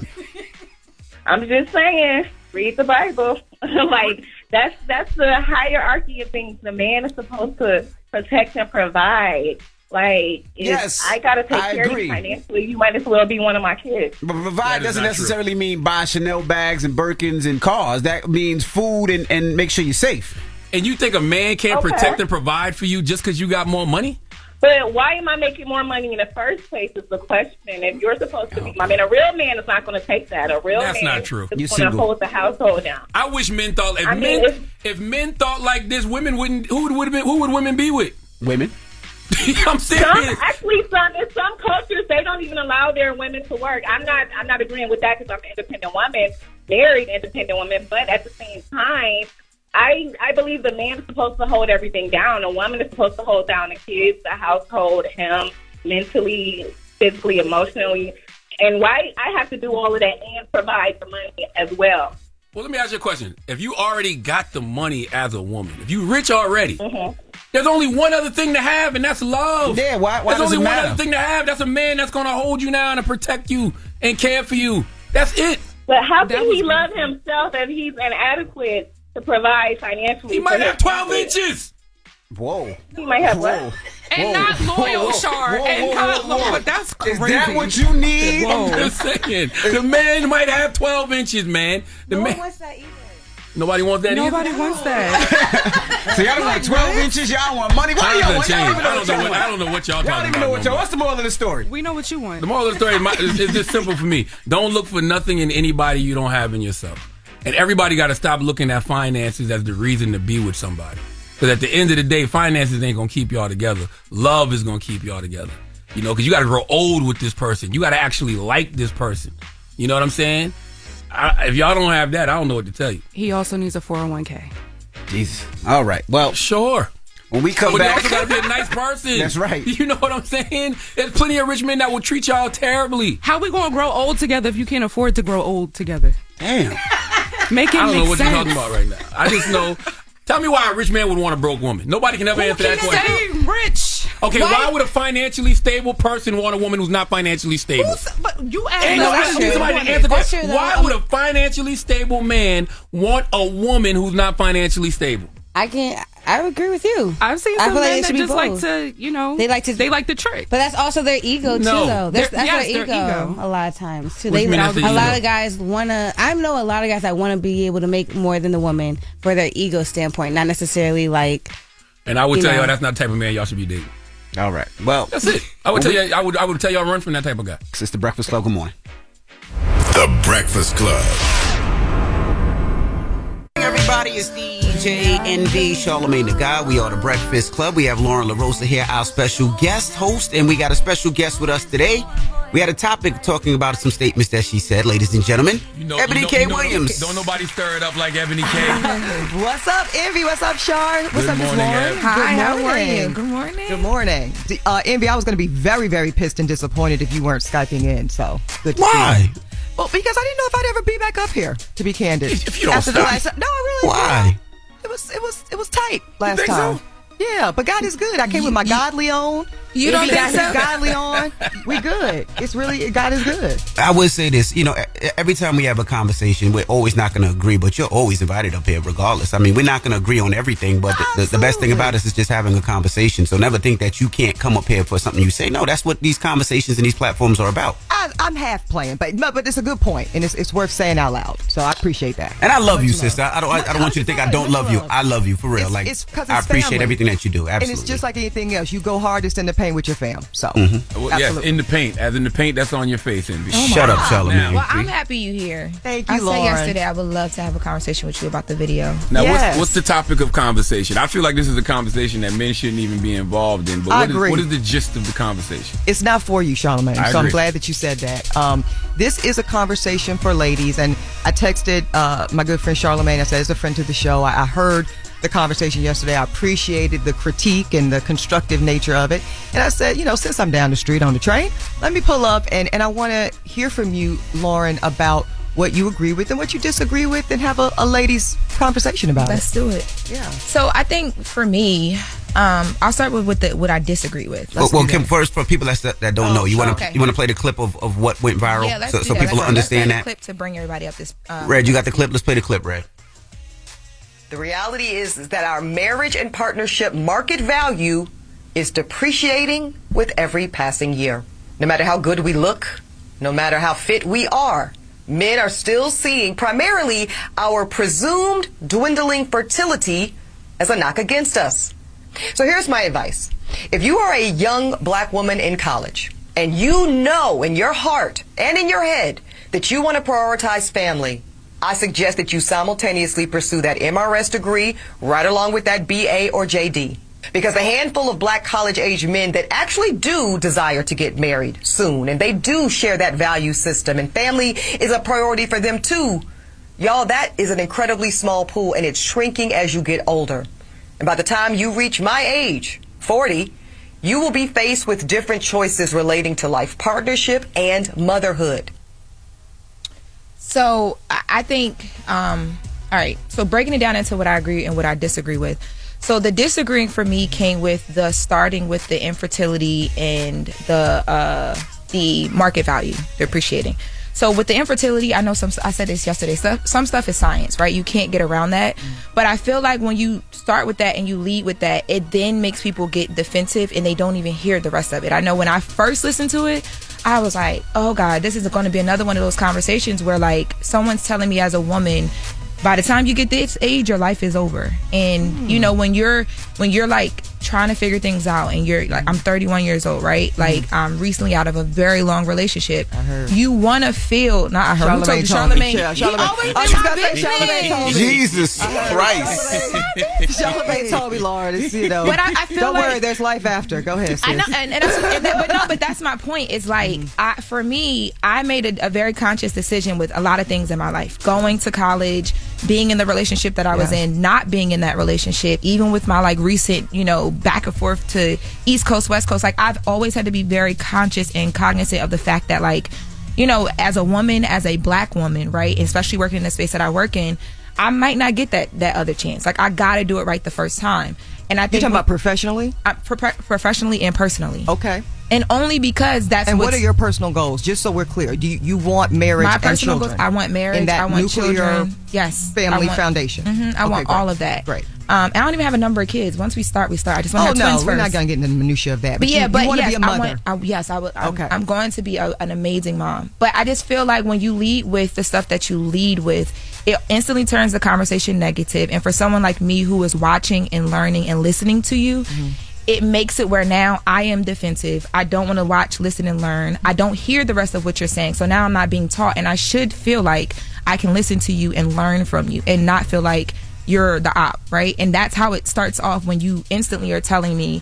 I'm just saying, read the Bible. Like that's the hierarchy of things. The man is supposed to protect and provide. Like, if I gotta take care of you financially, you might as well be one of my kids. But provide doesn't necessarily mean buy Chanel bags and Birkins and cars. That means food and make sure you're safe. And you think a man can't protect and provide for you just because you got more money? But why am I making more money in the first place is the question. If you're supposed to be, I mean, a real man is not going to take that. A real That's man not true. is going to hold the household down. I wish men thought. If men thought like this, women wouldn't. Who would women be with? Women. I'm serious. In some cultures, they don't even allow their women to work. I'm not agreeing with that because I'm an independent woman, married independent woman. But at the same time, I believe the man is supposed to hold everything down. A woman is supposed to hold down the kids, the household, him, mentally, physically, emotionally. And why I have to do all of that and provide the money as well. Well, let me ask you a question. If you already got the money as a woman, if you rich already, there's only one other thing to have, and that's love. Yeah, why There's does only it one matter? other thing to have. That's a man that's going to hold you down and protect you and care for you. That's it. But how can he love himself if he's inadequate to provide financially? He might have 12 inches. Whoa. He might have what? And not loyal, Char. And not loyal. But that's crazy. Is that what you need? I'm just saying. The man might have 12 inches, man. No one wants that either. Nobody wants that Nobody either? wants that. So y'all don't want 12 inches? Y'all want money? Why y'all want? I don't know what y'all talking Y'all don't even know what y'all. What's the moral of the story? We know what you want. The moral of the story is just simple for me. Don't look for nothing in anybody you don't have in yourself. And everybody got to stop looking at finances as the reason to be with somebody. Because at the end of the day, finances ain't going to keep y'all together. Love is going to keep y'all together. You know, because you got to grow old with this person. You got to actually like this person. You know what I'm saying? If y'all don't have that, I don't know what to tell you. He also needs a 401k. Jesus. All right. Well, sure. When we come but back, you also got to be a nice person. That's right. You know what I'm saying? There's plenty of rich men that will treat y'all terribly. How we going to grow old together if you can't afford to grow old together? Damn. Make it I don't know make what sense. you're talking about right now. I just know. Tell me why a rich man would want a broke woman. Nobody can ever answer that question. Say rich. Okay, why would a financially stable person want a woman who's not financially stable? But you asked Ain't I need somebody to answer that. Why would a financially stable man want a woman who's not financially stable? I agree with you. I've seen I some feel like men it that should be just like both. to, you know, They like the trick. But that's also their ego too, though. That's Yes, their their ego. ego. A lot of times too. Which They mean that's a their lot ego. of guys wanna. I know a lot of guys that want to be able to make more than the woman for their ego standpoint, not necessarily like. And I would You tell know. y'all that's not the type of man y'all should be dating. All right. Well, that's it. I would tell you. I would tell y'all run from that type of guy. It's the Breakfast Club. Good morning. The Breakfast Club. Everybody, it's DJ NB, Charlamagne the Guy. We are the Breakfast Club. We have Lauren LaRosa here, our special guest host, and we got a special guest with us today. We had a topic talking about some statements that she said, ladies and gentlemen. Ebony K. Williams. Don't nobody stir it up like Ebony K. What's up, Envy? What's up, Char? What's Good up, Miss morning, Lauren? Eb. Hi, how are you? Good morning. Good morning. Envy, I was going to be very, very pissed and disappointed if you weren't Skyping in, so good to see Why? you. Well, because I didn't know if I'd ever be back up here, to be candid. If you don't After stop. the last, no, I really Why? It was tight last think time. so? Yeah, but God is good. I came with my godly on. You don't think so? Godly on, we good. It's really, God is good. I would say this, every time we have a conversation, we're always not going to agree, but you're always invited up here regardless. I mean, we're not going to agree on everything, but the best thing about us is just having a conversation. So never think that you can't come up here for something you say. No, that's what these conversations and these platforms are about. I'm half playing, but it's a good point, and it's worth saying out loud. So I appreciate that. And I love you, sister. I don't want you to think I don't love you. I love you for real. I appreciate family. everything that you do. Absolutely. And it's just like anything else. You go hardest in the paint with your fam. So yes, in the paint, as in the paint that's on your face. Envy. Shut up, Charlamagne. Well, I'm happy you here. Thank you, I Lauren. said yesterday I would love to have a conversation with you about the video. Now, what's the topic of conversation? I feel like this is a conversation that men shouldn't even be involved in. But I agree. What is the gist of the conversation? It's not for you, Charlamagne. I So I'm agree. glad that you said that. This is a conversation for ladies, and I texted my good friend Charlamagne. I said, as a friend to the show, I heard the conversation yesterday. I appreciated the critique and the constructive nature of it. And I said, since I'm down the street on the train, let me pull up and I want to hear from you, Lauren, about what you agree with and what you disagree with, and have a ladies' conversation about Let's do it. Yeah. So I think for me, I'll start with what I disagree with. Kim, first for people that don't know, you want to play the clip of what went viral, Yeah, let's so do that. people Let's understand play the that. clip to bring everybody up this. Red, you got the clip. Let's play the clip, Red. The reality is that our marriage and partnership market value is depreciating with every passing year. No matter how good we look, no matter how fit we are, men are still seeing primarily our presumed dwindling fertility as a knock against us. So here's my advice. If you are a young black woman in college and you know in your heart and in your head that you want to prioritize family, I suggest that you simultaneously pursue that MRS degree right along with that BA or JD. Because the handful of black college-age men that actually do desire to get married soon, and they do share that value system, and family is a priority for them too, y'all, that is an incredibly small pool, and it's shrinking as you get older. And by the time you reach my age, 40, you will be faced with different choices relating to life partnership and motherhood. So I think, all right, so breaking it down into what I agree and what I disagree with. So the disagreeing for me came with the starting with the infertility and the market value, the appreciating. So with the infertility, I know I said this yesterday, some stuff is science, right? You can't get around that. But I feel like when you start with that and you lead with that, it then makes people get defensive and they don't even hear the rest of it. I know when I first listened to it, I was like, oh God, this is going to be another one of those conversations where like someone's telling me as a woman, by the time you get this age, your life is over. And when you're like trying to figure things out, and you're like, I'm 31 years old, right? Like I'm recently out of a very long relationship. I heard. You want to feel, not I heard. Who told you? Charlamagne. He always been my business. Jesus Christ. Charlamagne told me, Lauren. It's, But I feel don't like, worry, there's life after. Go ahead, sis. I know, but that's my point. It's like for me, I made a very conscious decision with a lot of things in my life. Going to college, being in the relationship that I was in, not being in that relationship, even with my like recent, back and forth to East Coast, West Coast. Like I've always had to be very conscious and cognizant of the fact that like, as a woman, as a black woman, right, especially working in the space that I work in, I might not get that other chance. Like I got to do it right the first time. And I think you're talking about professionally? Professionally and personally. Okay. And only because that's what are your personal goals? Just so we're clear, do you want marriage my and personal children? goals? I want marriage. And that I want nuclear children. Yes. Family foundation. I want all of that. Great. I don't even have a number of kids. Once we start, we start. I just want to have twins first. We're not going to get into the minutia of that. But you want to be a mother. I'm going to be an amazing mom. But I just feel like when you lead with the stuff that you lead with, it instantly turns the conversation negative. And for someone like me who is watching and learning and listening to you, it makes it where now I am defensive. I don't want to watch, listen, and learn. I don't hear the rest of what you're saying. So now I'm not being taught. And I should feel like I can listen to you and learn from you and not feel like you're the op, right? And that's how it starts off when you instantly are telling me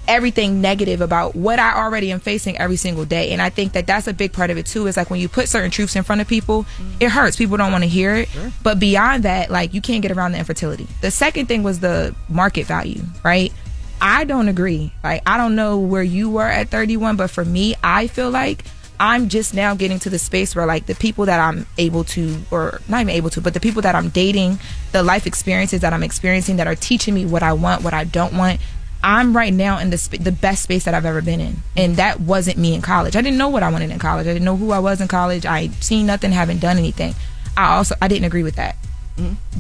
everything negative about what I already am facing every single day. And I think that that's a big part of it too, is like when you put certain truths in front of people, it hurts. People don't want to hear it. Sure. But beyond that, like you can't get around the infertility. The second thing was the market value, right? I don't agree. Like, I don't know where you were at 31, but for me, I feel like I'm just now getting to the space where like the people that I'm able to, or not even able to, but the people that I'm dating, the life experiences that I'm experiencing that are teaching me what I want, what I don't want, I'm right now in the best space that I've ever been in. And that wasn't me in college. I didn't know what I wanted in college. I didn't know who I was in college. I seen nothing, haven't done anything. I didn't agree with that.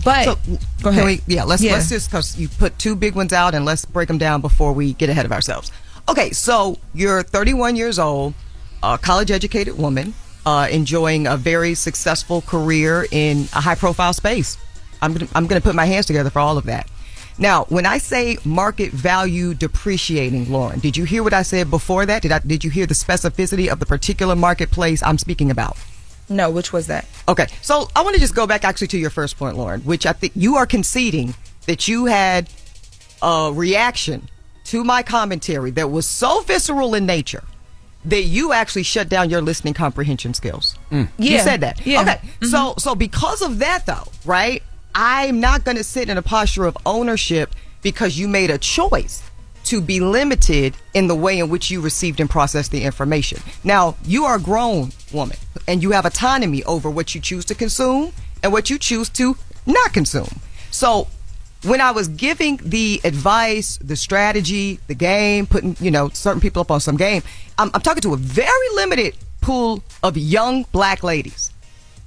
But go ahead. Let's just, because you put two big ones out, and let's break them down before we get ahead of ourselves. Okay, so you're 31 years old, a college-educated woman, enjoying a very successful career in a high-profile space. I'm gonna put my hands together for all of that. Now, when I say market value depreciating, Lauren, did you hear what I said before that? Did you hear the specificity of the particular marketplace I'm speaking about? No, which was that? Okay, so I want to just go back actually to your first point, Lauren, which I think you are conceding that you had a reaction to my commentary that was so visceral in nature that you actually shut down your listening comprehension skills. You said that. Yeah. Okay, so because of that, though, right? I'm not going to sit in a posture of ownership because you made a choice to be limited in the way in which you received and processed the information. Now, you are a grown woman and you have autonomy over what you choose to consume and what you choose to not consume. So when I was giving the advice, the strategy, the game, putting, certain people up on some game, I'm talking to a very limited pool of young black ladies,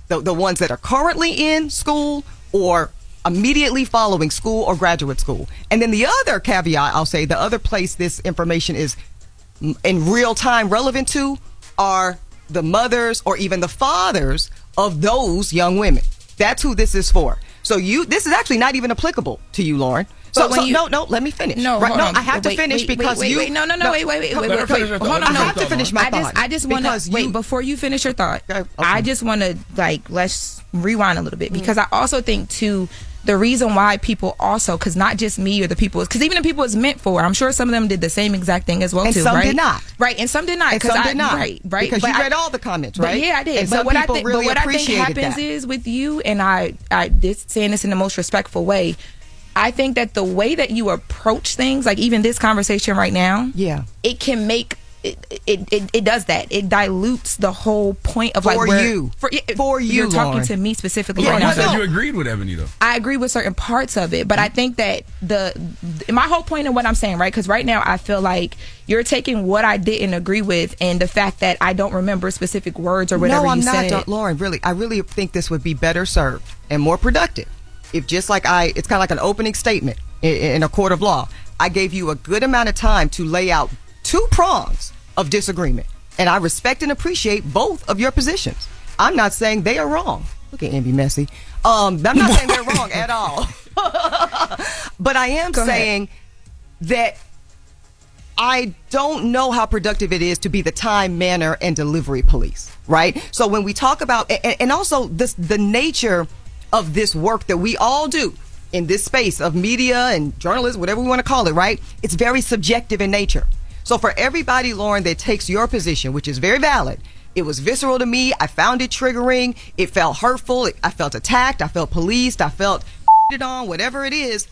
the ones that are currently in school or immediately following school or graduate school. And then the other caveat, I'll say, the other place this information is in real time relevant to are the mothers or even the fathers of those young women. That's who this is for. So this is actually not even applicable to you, Lauren. No, let me finish. I have to finish because you. Wait. Hold on, I have to finish my thought. I just want to wait before you finish your thought. Okay. I just want to let's rewind a little bit because I also think too the reason why people also, because not just me or the people, because even the people it's meant for, I'm sure some of them did the same exact thing as well and too, some right? did not, right? And some did not, and some did not, right? Because you read all the comments, right? Yeah, I did. And but what I think, really what I think happens is with you, and I saying this in the most respectful way. I think that the way that you approach things, like even this conversation right now, it can make it does that. It dilutes the whole point of for you. You're talking Lauren. To me specifically right now. You said you agreed with Ebony though. I agree with certain parts of it, but I think that my whole point in what I'm saying, right? Because right now I feel like you're taking what I didn't agree with and the fact that I don't remember specific words or whatever you said. No, I'm not, Lauren. Really, I really think this would be better served and more productive if just like it's kind of like an opening statement in a court of law. I gave you a good amount of time to lay out 2 prongs of disagreement. And I respect and appreciate both of your positions. I'm not saying they are wrong. Look at Envy Messy. I'm not saying they're wrong at all. But I am saying that I don't know how productive it is to be the time, manner, and delivery police, right? So when we talk about, and also the nature of this work that we all do in this space of media and journalism, whatever we want to call it, right? It's very subjective in nature. So for everybody, Lauren, that takes your position, which is very valid, it was visceral to me. I found it triggering. It felt hurtful. I felt attacked. I felt policed. I felt on, whatever it is.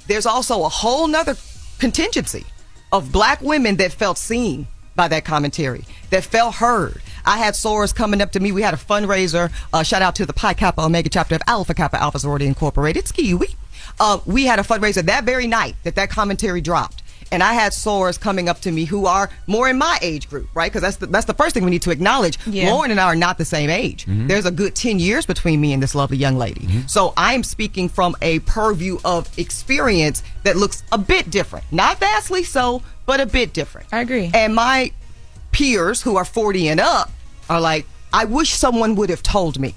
There's also a whole nother contingency of black women that felt seen by that commentary, that felt heard. I had sorors coming up to me. We had a fundraiser. Shout out to the Pi Kappa Omega chapter of Alpha Kappa Alpha Sorority Incorporated. Skiwi. We had a fundraiser that very night that commentary dropped. And I had sorors coming up to me who are more in my age group, right? Because that's the first thing we need to acknowledge. Yeah. Lauren and I are not the same age. Mm-hmm. There's a good 10 years between me and this lovely young lady. Mm-hmm. So I'm speaking from a purview of experience that looks a bit different. Not vastly so, but a bit different. I agree. And my peers who are 40 and up are like, I wish someone would have told me.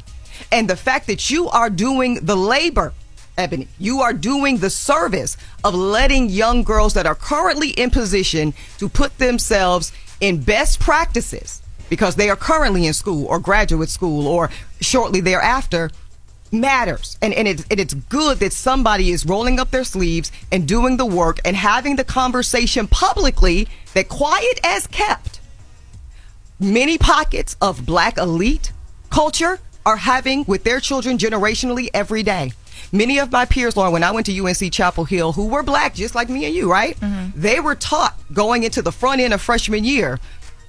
And the fact that you are doing the labor, Ebony, you are doing the service of letting young girls that are currently in position to put themselves in best practices because they are currently in school or graduate school or shortly thereafter matters. And it's good that somebody is rolling up their sleeves and doing the work and having the conversation publicly that quiet as kept. Many pockets of black elite culture are having with their children generationally every day. Many of my peers, Lauren, when I went to UNC Chapel Hill, who were black, just like me and you, right? Mm-hmm. They were taught going into the front end of freshman year,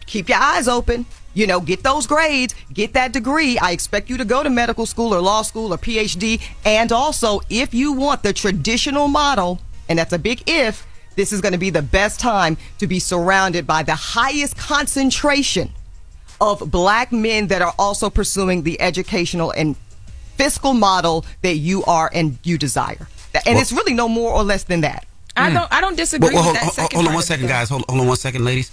keep your eyes open, get those grades, get that degree. I expect you to go to medical school or law school or PhD. And also, if you want the traditional model, and that's a big if, this is going to be the best time to be surrounded by the highest concentration of black men that are also pursuing the educational and fiscal model that you are and you desire. And it's really no more or less than that. I don't disagree with that second hold on part one of second, it. guys. Hold on 1 second, ladies.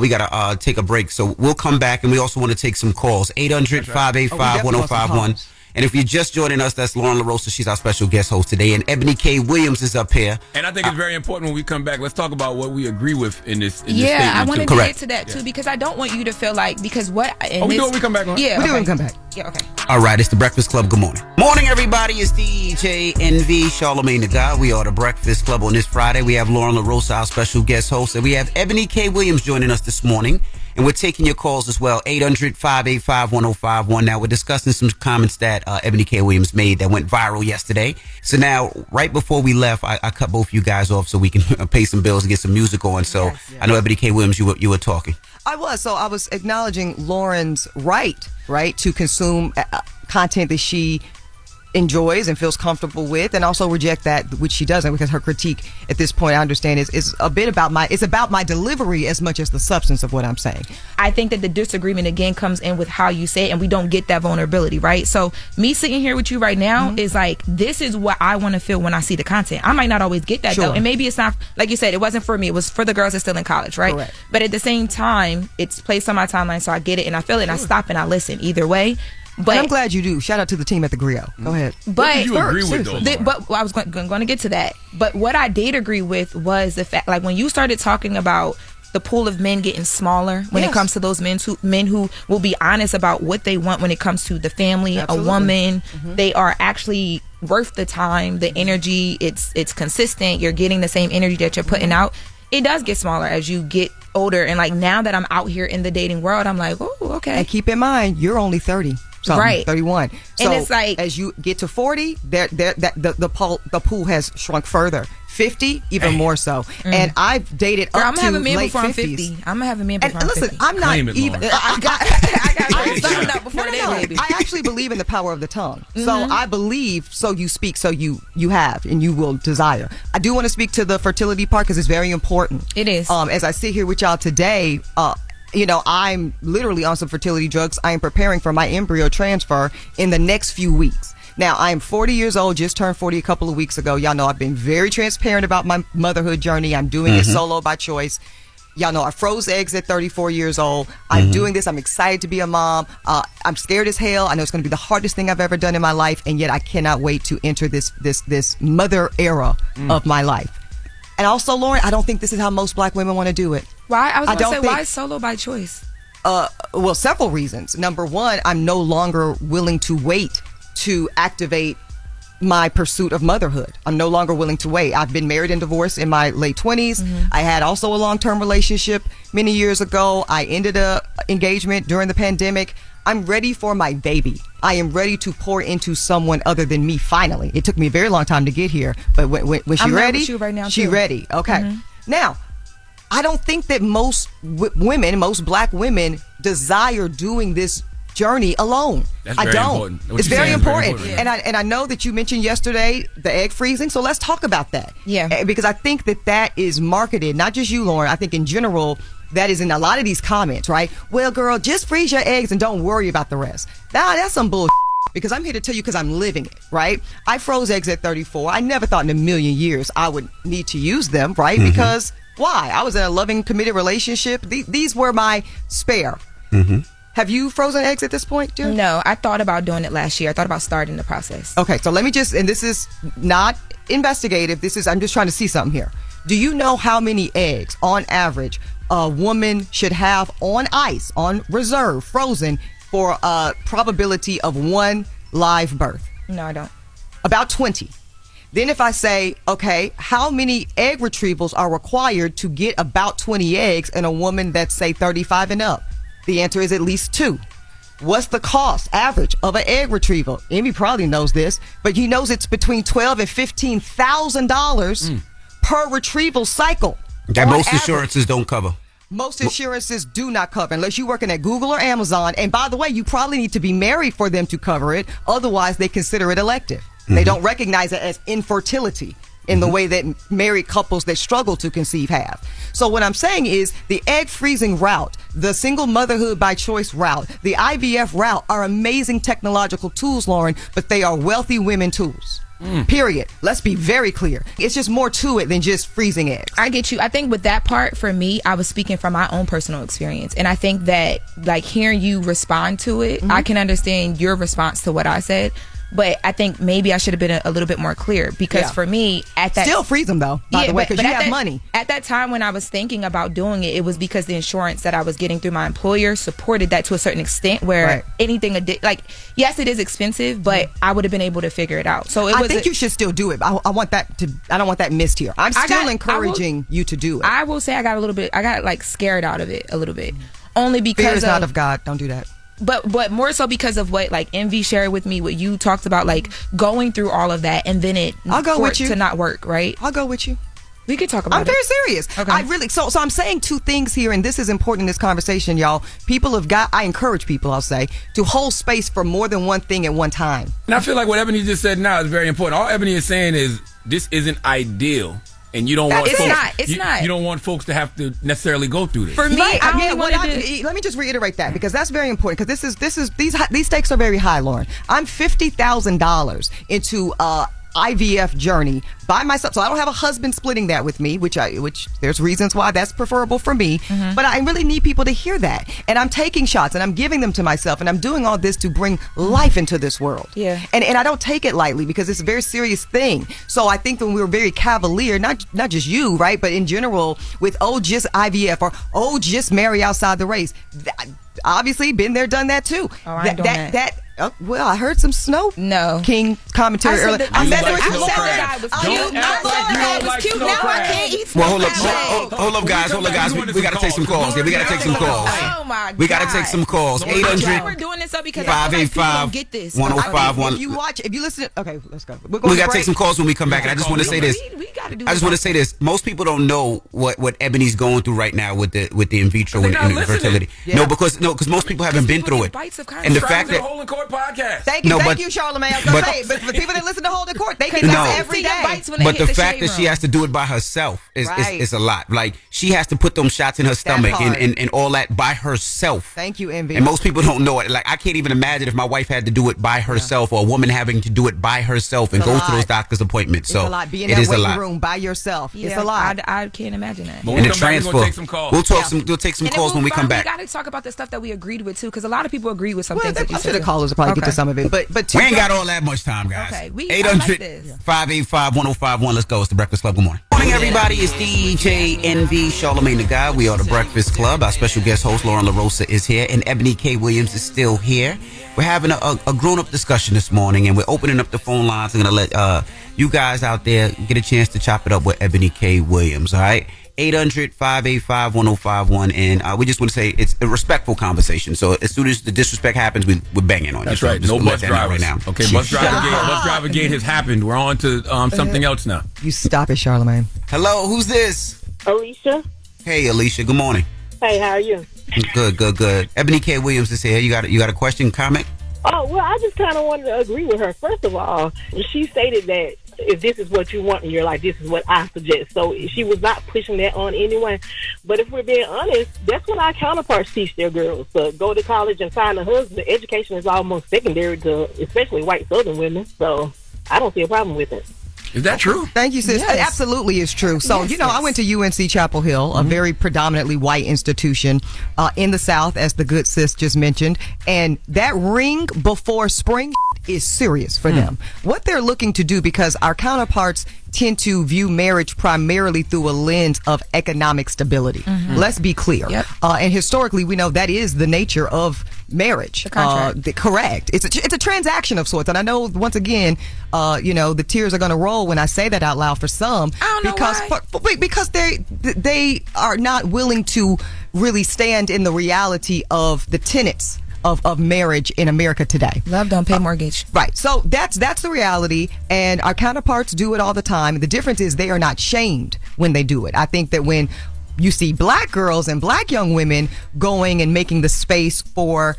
We got to take a break. So we'll come back, and we also want to take some calls. 800-585-1051. And if you're just joining us, that's Lauren LaRosa. She's our special guest host today. And Ebony K. Williams is up here. And I think it's very important when we come back. Let's talk about what we agree with in this Yeah, statement. I wanted too. to get to that too because I don't want you to feel like because what. Oh, we do it when we come back, huh? Yeah, We do when we come back. Yeah, okay. All right, it's the Breakfast Club. Good morning. Morning, everybody. It's DJ NV, Charlamagne the God. We are the Breakfast Club on this Friday. We have Lauren LaRosa, our special guest host, and we have Ebony K. Williams joining us this morning. And we're taking your calls as well, 800-585-1051. Now, we're discussing some comments that Ebony K. Williams made that went viral yesterday. So now, right before we left, I cut both of you guys off so we can pay some bills and get some music on. So I know Ebony K. Williams, you were talking. I was acknowledging Lauren's right to consume content that she enjoys and feels comfortable with, and also reject that which she doesn't, because her critique at this point, I understand, is a bit about my delivery as much as the substance of what I'm saying. I think that the disagreement again comes in with how you say it, and we don't get that vulnerability, right? So me sitting here with you right now is like, this is what I want to feel when I see the content. I might not always get that though, and maybe it's not, like you said, it wasn't for me, it was for the girls that's still in college, right? Correct. But at the same time, it's placed on my timeline, so I get it and I feel it and I stop and I listen either way. But and I'm glad you do. Shout out to the team at the Griot. Go ahead. But what do you agree with, though? But I was going to get to that. But what I did agree with was the fact, like when you started talking about the pool of men getting smaller when it comes to those men who will be honest about what they want when it comes to the family, a woman, they are actually worth the time, the energy. It's consistent. You're getting the same energy that you're putting out. It does get smaller as you get older. And like now that I'm out here in the dating world, I'm like, oh, okay. And keep in mind, you're only 30. Right, 31. So and it's like as you get to 40, the pool has shrunk further. 50, even more so. And I've dated Girl, up I'm to gonna have a man late before I'm 50s. 50. I'm gonna have a man before I'm 50. Listen, I'm not even. I got something up before that, baby. I actually believe in the power of the tongue. So I believe, so you speak, so you have, and you will desire. I do want to speak to the fertility part because it's very important. It is. As I sit here with y'all today, I'm literally on some fertility drugs. I am preparing for my embryo transfer in the next few weeks. Now, I am 40 years old, just turned 40 a couple of weeks ago. Y'all know I've been very transparent about my motherhood journey. I'm doing it solo by choice. Y'all know I froze eggs at 34 years old. I'm doing this. I'm excited to be a mom. I'm scared as hell. I know it's going to be the hardest thing I've ever done in my life, and yet I cannot wait to enter this mother era of my life. And also, Lauren, I don't think this is how most black women want to do it. Why? I was going to say, why solo by choice? Well, several reasons. Number one, I'm no longer willing to wait to activate my pursuit of motherhood. I'm no longer willing to wait. I've been married and divorced in my late 20s. I had also a long-term relationship many years ago. I ended a engagement during the pandemic. I'm ready for my baby. I am ready to pour into someone other than me finally. It took me a very long time to get here, but when she's ready, with you right now, she's too. ready. Okay. Now, I don't think that most women, most black women, desire doing this journey alone. That's I very don't. important. What It's you're very saying is very important. important. And I know that you mentioned yesterday the egg freezing, so let's talk about that. Yeah. Because I think that is marketed, not just you, Lauren. I think in general, that is in a lot of these comments, right? Well, girl, just freeze your eggs and don't worry about the rest. Nah, that's some bullshit. Because I'm here to tell you because I'm living it, right? I froze eggs at 34. I never thought in a million years I would need to use them, right? Because why? I was in a loving, committed relationship. These were my spare. Have you frozen eggs at this point, Jerry? No, I thought about doing it last year. I thought about starting the process. Okay, so let me just, and this is not investigative. I'm just trying to see something here. Do you know how many eggs, on average, a woman should have on ice, on reserve, frozen, for a probability of one live birth? No, I don't. About 20. Then if I say, okay, how many egg retrievals are required to get about 20 eggs in a woman that's, say, 35 and up? The answer is at least 2. What's the cost average of an egg retrieval? Amy probably knows this, but he knows it's between $12,000 and $15,000 per retrieval cycle. That most average. insurances don't cover. Most insurances do not cover unless you're working at Google or Amazon. And by the way, you probably need to be married for them to cover it. Otherwise, they consider it elective. They don't recognize it as infertility. in the way that married couples that struggle to conceive have. So what I'm saying is the egg freezing route, the single motherhood by choice route, the IVF route are amazing technological tools, Lauren, but they are wealthy women tools. Period. Let's be very clear. It's just more to it than just freezing eggs. I get you. I think with that part, for me, I was speaking from my own personal experience. And I think that, like, hearing you respond to it, I can understand your response to what I said. But I think maybe I should have been a little bit more clear because for me, at that... Still freeze them, though, by the way, because you have money. At that time when I was thinking about doing it, it was because the insurance that I was getting through my employer supported that to a certain extent where anything... Like, yes, it is expensive, but I would have been able to figure it out. So I think you should still do it. I want that to... I don't want that missed here. I'm still encouraging you to do it. I will say I got like scared out of it a little bit. Only because fear is not of God. Don't do that. But more so because of what like Envy shared with me, what you talked about, like going through all of that and then I'll go with you to not work, right? I'll go with you. We could talk about it. I'm very serious. Okay. I really so I'm saying two things here, and this is important in this conversation, y'all. I encourage people, I'll say, to hold space for more than one thing at one time. And I feel like what Ebony just said now is very important. All Ebony is saying is this isn't ideal. And you don't want folks, you don't want folks to have to necessarily go through this. For me, let me just reiterate that because that's very important because these stakes are very high, Lauren. I'm $50,000 into IVF journey by myself, so I don't have a husband splitting that with me, which there's reasons why that's preferable for me. But I really need people to hear that, and I'm taking shots and I'm giving them to myself, and I'm doing all this to bring life into this world. Yeah, and I don't take it lightly because it's a very serious thing. So I think that we were very cavalier, not just you, right, but in general with just IVF or just marry outside the race. Obviously, been there, done that too. Oh, I ain't doing that. Well, I heard some Snow King commentary earlier. I said the guy was cute. Now I can't eat snow Well, hold up, guys. We got to take some calls. Yeah, we got to take some calls. Oh my God. We got to take some calls. 800. We're doing this up because 585-1051. If you listen, okay, let's go. We got to take some calls when we come back, and I just want to say this. I just want to say this. Most people don't know what Ebony's going through right now with the in vitro and fertility. No, because most people haven't been through it. And the fact that podcast. Thank you, Charlamagne. But for people that listen to Hold the Court, they can every day. But the fact that she has to do it by herself is a lot. Like she has to put them shots in her stomach and all that by herself. Thank you, Envy. And most people don't know it. Like I can't even imagine if my wife had to do it by herself or a woman having to do it by herself and go to those doctor's appointments. So it's a lot. Be in that waiting room by yourself. Yeah, it's a lot. I can't imagine that. And the transfer. We'll take some calls. We'll take some calls when we come back. We got to talk about the stuff that we agreed with too, because a lot of people agree with some things. I'm sure the callers will probably get to some of it. But we ain't got all that much time, guys. Okay, 800-585-1051. Let's go. It's the Breakfast Club. Good morning. Morning, everybody. It's DJ Envy, Charlamagne the Guy. We are the Breakfast Club. Our special guest host, Lauren LaRosa, is here, and Ebony K. Williams is still here. We're having a grown-up discussion this morning, and we're opening up the phone lines. I'm going to let you guys out there get a chance to chop it up with Ebony K. Williams, all right? 800-585-1051, and we just want to say it's a respectful conversation. So as soon as the disrespect happens, we're banging on you. That's right. No bus drivers right now. Okay, bus driver gate has happened. We're on to something else now. You stop it, Charlamagne. Hello, who's this? Alicia. Hey, Alicia. Good morning. Hey, how are you? Good. Ebony K. Williams is here. You got a question, comment? Oh, well, I just kind of wanted to agree with her. First of all, she stated that if this is what you want in your life, this is what I suggest. So she was not pushing that on anyone. But if we're being honest, that's what our counterparts teach their girls. To go to college and find a husband. Education is almost secondary to especially white Southern women. So I don't see a problem with it. Is that true? Thank you, sis. Yes. It absolutely is true. So, I went to UNC Chapel Hill, a very predominantly white institution in the South, as the good sis just mentioned. And that ring before spring is serious for them. What they're looking to do, because our counterparts tend to view marriage primarily through a lens of economic stability. Let's be clear. Yep. And historically, we know that is the nature of marriage. The contract. Correct. It's a transaction of sorts. And I know, once again, the tears are going to roll when I say that out loud for some. I don't know why. Because they are not willing to really stand in the reality of the tenets of marriage in America today. Love don't pay mortgage. Right. So that's the reality, and our counterparts do it all the time. The difference is they are not shamed when they do it. I think that when you see black girls and black young women going and making the space for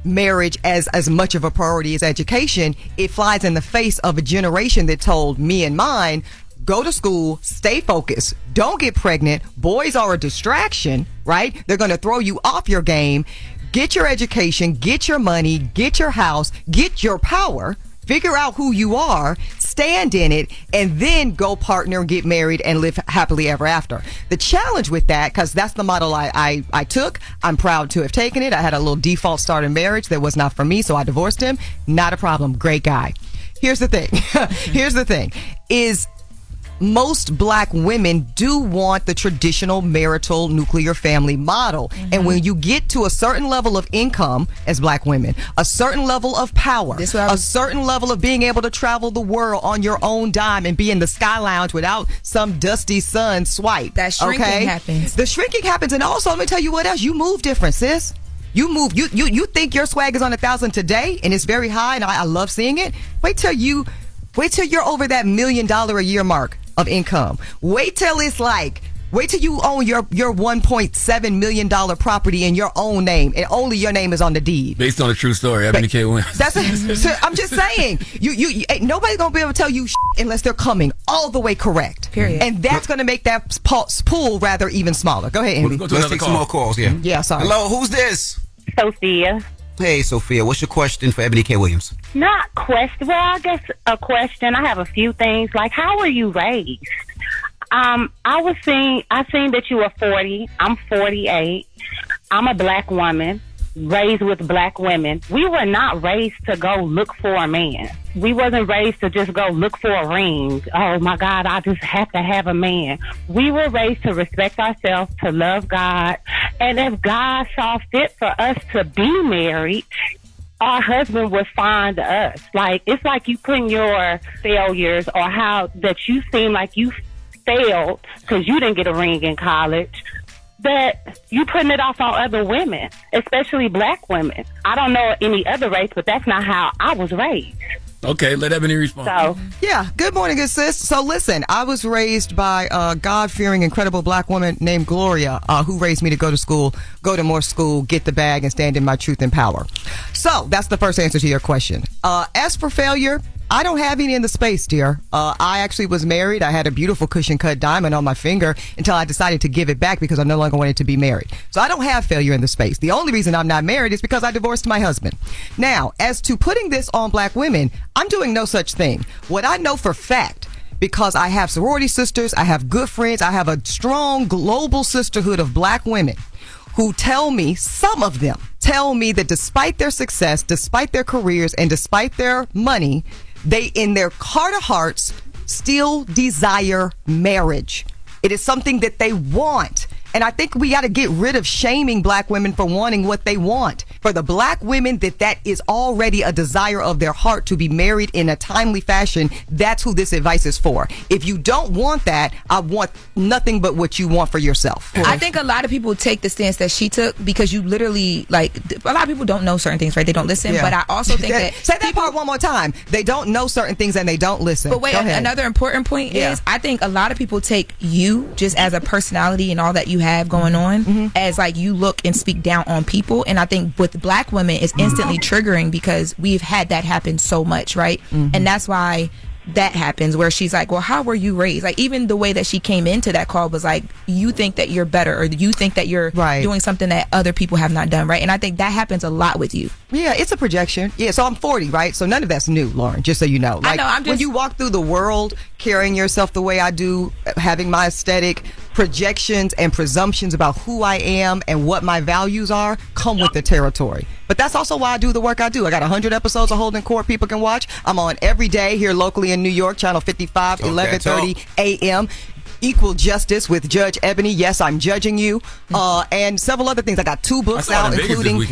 marriage as much of a priority as education, it flies in the face of a generation that told me and mine, go to school, stay focused, don't get pregnant. Boys are a distraction, right? They're going to throw you off your game. Get your education, get your money, get your house, get your power. Figure out who you are, stand in it, and then go partner, get married, and live happily ever after. The challenge with that, because that's the model I took, I'm proud to have taken it. I had a little default start in marriage that was not for me, so I divorced him. Not a problem. Great guy. Here's the thing. Is most black women do want the traditional marital nuclear family model. And when you get to a certain level of income as black women, a certain level of power, a certain level of being able to travel the world on your own dime and be in the Sky Lounge without some dusty son swipe. That shrinking happens. The shrinking happens. And also, let me tell you what else. You move different, sis. You move. You think your swag is on 1,000 today and it's very high and I love seeing it. Wait till you're over that $1 million a year mark of income. Wait till you own your $1.7 million property in your own name and only your name is on the deed. Based on a true story, Ebony K. Williams. I'm just saying, you ain't nobody's gonna be able to tell you unless they're coming all the way correct. Period. And that's gonna make that pool rather even smaller. Go ahead, Andy. Let's take some more calls. Yeah. Yeah. Sorry. Hello. Who's this? Sophia. Hey, Sophia. What's your question for Ebony K. Williams? Not question. Well, I guess a question. I have a few things. Like, how were you raised? I seen that you were 40. I'm 48. I'm a black woman raised with black women. We were not raised to go look for a man. We wasn't raised to just go look for a ring. Oh my God, I just have to have a man. We were raised to respect ourselves, to love God. And if God saw fit for us to be married, our husband would find us. Like, it's like you putting your failures or how that you seem like you failed because you didn't get a ring in college, that you putting it off on other women, especially black women. I don't know any other race, but that's not how I was raised. Okay, let Ebony respond. So, yeah, good morning, good sis. So listen, I was raised by a God-fearing, incredible black woman named Gloria, who raised me to go to school, go to more school, get the bag, and stand in my truth and power. So that's the first answer to your question. As for failure, I don't have any in the space, dear. I actually was married. I had a beautiful cushion cut diamond on my finger until I decided to give it back because I no longer wanted to be married. So I don't have failure in the space. The only reason I'm not married is because I divorced my husband. Now, as to putting this on black women, I'm doing no such thing. What I know for fact, because I have sorority sisters, I have good friends, I have a strong global sisterhood of black women who tell me, some of them tell me that despite their success, despite their careers, and despite their money, they, in their heart of hearts, still desire marriage. It is something that they want. And I think we got to get rid of shaming black women for wanting what they want. For the black women that is already a desire of their heart to be married in a timely fashion, that's who this advice is for. If you don't want that, I want nothing but what you want for yourself. I think a lot of people take the stance that she took because you literally, like, a lot of people don't know certain things, right? They don't listen. Yeah. But I also think that... Say that part one more time. They don't know certain things and they don't listen. But wait, another important point is I think a lot of people take you just as a personality and all that you have going on as like you look and speak down on people. And I think with black women it's instantly triggering because we've had that happen so much, right? And that's why that happens where she's like, well, how were you raised? Like, even the way that she came into that call was like, you think that you're better or you think that you're doing something that other people have not done, right? And I think that happens a lot with you. Yeah, it's a projection. Yeah, so I'm 40, right? So none of that's new, Lauren, just so you know. Like, I know, when you walk through the world carrying yourself the way I do, having my aesthetic, projections and presumptions about who I am and what my values are come with the territory. But that's also why I do the work I do. I got 100 episodes of Holding Court people can watch. I'm on every day here locally in New York, channel 55, 11:30 a.m. Equal Justice with Judge Ebony. Yes, I'm judging you. And several other things. I got 2 books out, including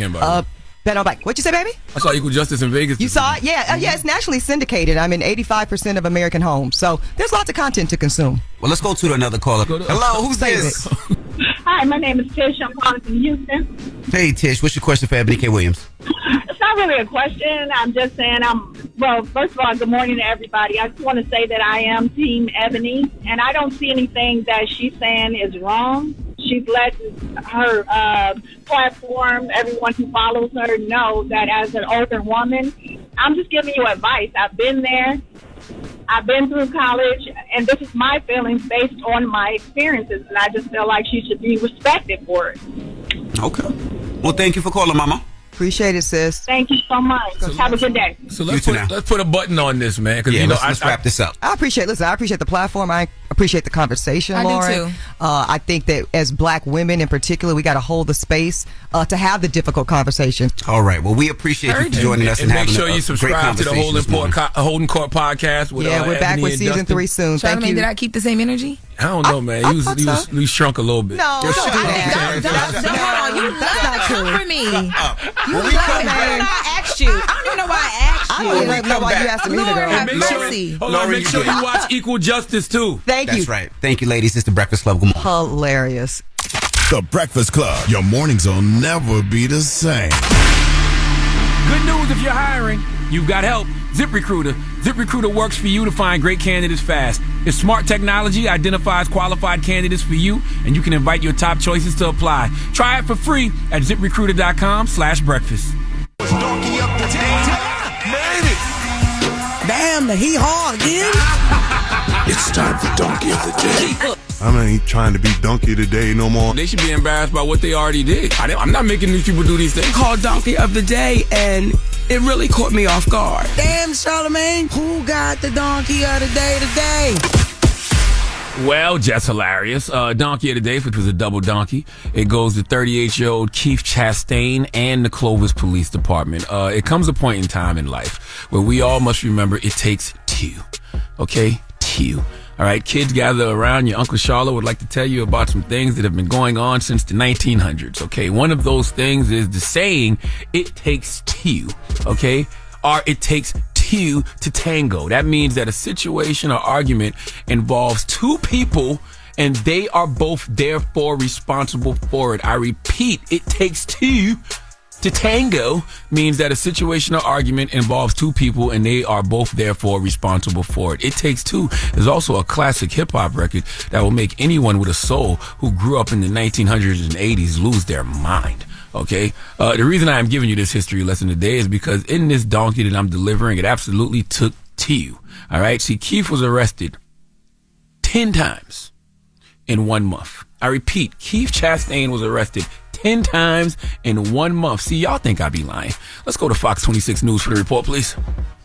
Bet on Black. What'd you say, baby? I saw Equal Justice in Vegas. You saw it? Yeah. Yeah, it's nationally syndicated. I'm in 85% of American homes. So there's lots of content to consume. Well, let's go to another caller. Hello, who's this? Hi, my name is Tish. I'm calling from Houston. Hey, Tish, what's your question for Ebony K. Williams? It's not really a question. I'm just saying well, first of all, good morning to everybody. I just want to say that I am Team Ebony, and I don't see anything that she's saying is wrong. She's let her platform, everyone who follows her, know that as an older woman, I'm just giving you advice. I've been there. I've been through college, and this is my feelings based on my experiences, and I just feel like she should be respected for it. Okay. Well, thank you for calling, Mama. Appreciate it, sis. Thank you so much. Have a good day. So let's put a button on this, man. Yeah, let's wrap this up. I appreciate the platform. I appreciate the conversation, I do Lauren. too. I think that as black women in particular, we got to hold the space to have the difficult conversations. All right. Well, we appreciate you for joining us and make having sure you great subscribe to the Holden Court podcast. With, we're back Ebony with and season Dustin. 3 soon. Thank Charlamagne, you. did I keep the same energy? I don't know, man. You shrunk a little bit. No, hold on. You love to come for me. You love it. I asked you. I don't even know why I asked you. I don't even know why you asked me either, girl. And make sure you watch Equal Justice too. Thank you. That's right. Thank you, ladies. It's the Breakfast Club. Good morning. Hilarious. The Breakfast Club. Your mornings will never be the same. Good news if you're hiring. You've got help. ZipRecruiter. ZipRecruiter works for you to find great candidates fast. Its smart technology identifies qualified candidates for you, and you can invite your top choices to apply. Try it for free at ZipRecruiter.com/breakfast. Damn, the hee-haw again. It's time for Donkey of the Day. I ain't trying to be donkey today no more. They should be embarrassed by what they already did. I'm not making these people do these things. Called Donkey of the Day, and it really caught me off guard. Damn, Charlamagne, who got the Donkey of the Day today? Well, just hilarious. Donkey of the Day, which was a double donkey. It goes to 38-year-old Keith Chastain and the Clovis Police Department. It comes a point in time in life where we all must remember it takes two. Okay? Two. All right, kids gather around. Your Uncle Charlotte would like to tell you about some things that have been going on since the 1900s. Okay, one of those things is the saying, it takes two. Okay? Or it takes two to tango. That means that a situation or argument involves two people and they are both therefore responsible for it. I repeat, it takes two to tango means that a situation or argument involves two people and they are both therefore responsible for it. It Takes Two is also a classic hip-hop record that will make anyone with a soul who grew up in the 1900s and 80s lose their mind. Okay? The reason I am giving you this history lesson today is because in this donkey that I'm delivering, it absolutely took two. All right? See, Keith was arrested 10 times in 1 month. I repeat, Keith Chastain was arrested 10 times in 1 month. See, y'all think I be lying. Let's go to Fox 26 News for the report, please.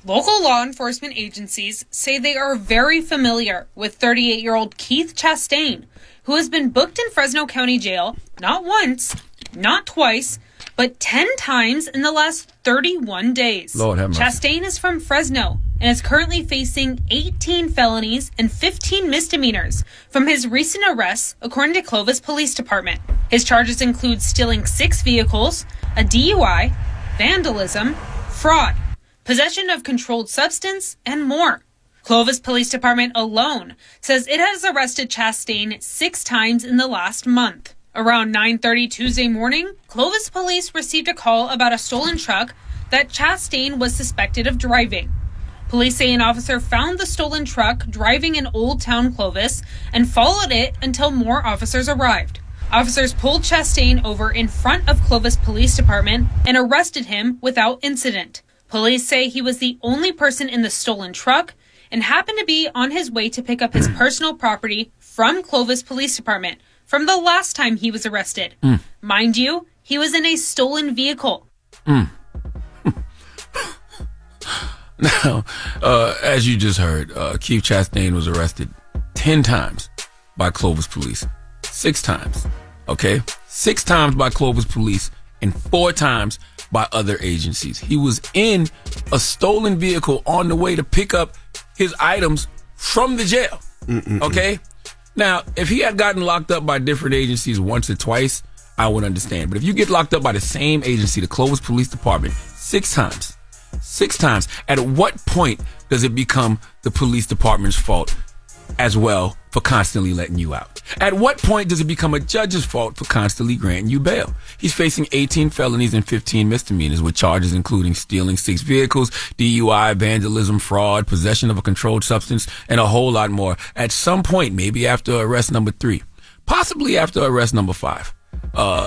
Local law enforcement agencies say they are very familiar with 38-year-old Keith Chastain, who has been booked in Fresno County Jail not once, not twice, but 10 times in the last 31 days. Lord have mercy. Chastain is from Fresno and is currently facing 18 felonies and 15 misdemeanors from his recent arrests, according to Clovis Police Department. His charges include stealing 6 vehicles, a DUI, vandalism, fraud, possession of controlled substance, and more. Clovis Police Department alone says it has arrested Chastain 6 times in the last month. Around 9:30 Tuesday morning, Clovis police received a call about a stolen truck that Chastain was suspected of driving. Police say an officer found the stolen truck driving in Old Town Clovis and followed it until more officers arrived. Officers pulled Chastain over in front of Clovis Police Department and arrested him without incident. Police say he was the only person in the stolen truck and happened to be on his way to pick up his personal property from Clovis Police Department from the last time he was arrested. Mind you, he was in a stolen vehicle. Now, as you just heard, Keith Chastain was arrested 10 times by Clovis Police. 6 times, okay? 6 times by Clovis Police and 4 times by other agencies. He was in a stolen vehicle on the way to pick up his items from the jail, okay? Now, if he had gotten locked up by different agencies once or twice, I would understand. But if you get locked up by the same agency, the Clovis Police Department, 6 times, at what point does it become the police department's fault as well for constantly letting you out? At what point does it become a judge's fault for constantly granting you bail? He's facing 18 felonies and 15 misdemeanors with charges including stealing 6 vehicles, DUI, vandalism, fraud, possession of a controlled substance, and a whole lot more. At some point, maybe after arrest number 3, possibly after arrest number 5,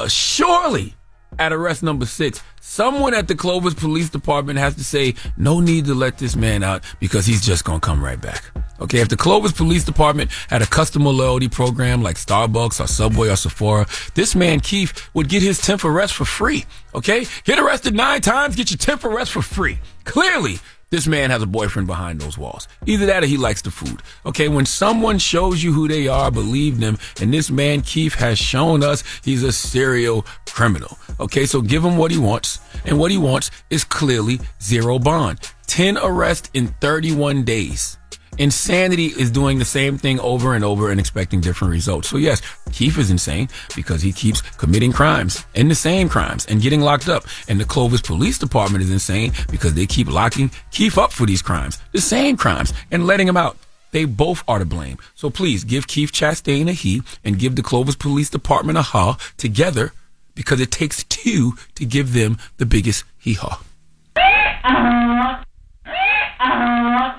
surely at arrest number 6, someone at the Clovis Police Department has to say, no need to let this man out because he's just going to come right back. Okay, if the Clovis Police Department had a customer loyalty program like Starbucks or Subway or Sephora, this man, Keith, would get his 10th arrest for free. Okay? Get arrested 9 times, get your 10th arrest for free. Clearly, this man has a boyfriend behind those walls. Either that or he likes the food. Okay, when someone shows you who they are, believe them. And this man, Keith, has shown us he's a serial criminal. Okay, so give him what he wants. And what he wants is clearly 0 bond. 10 arrests in 31 days. Insanity is doing the same thing over and over and expecting different results. So yes, Keith is insane because he keeps committing crimes and the same crimes and getting locked up. And the Clovis Police Department is insane because they keep locking Keith up for these crimes, the same crimes, and letting him out. They both are to blame. So please give Keith Chastain a he and give the Clovis Police Department a ha together because it takes 2 to give them the biggest hee-haw.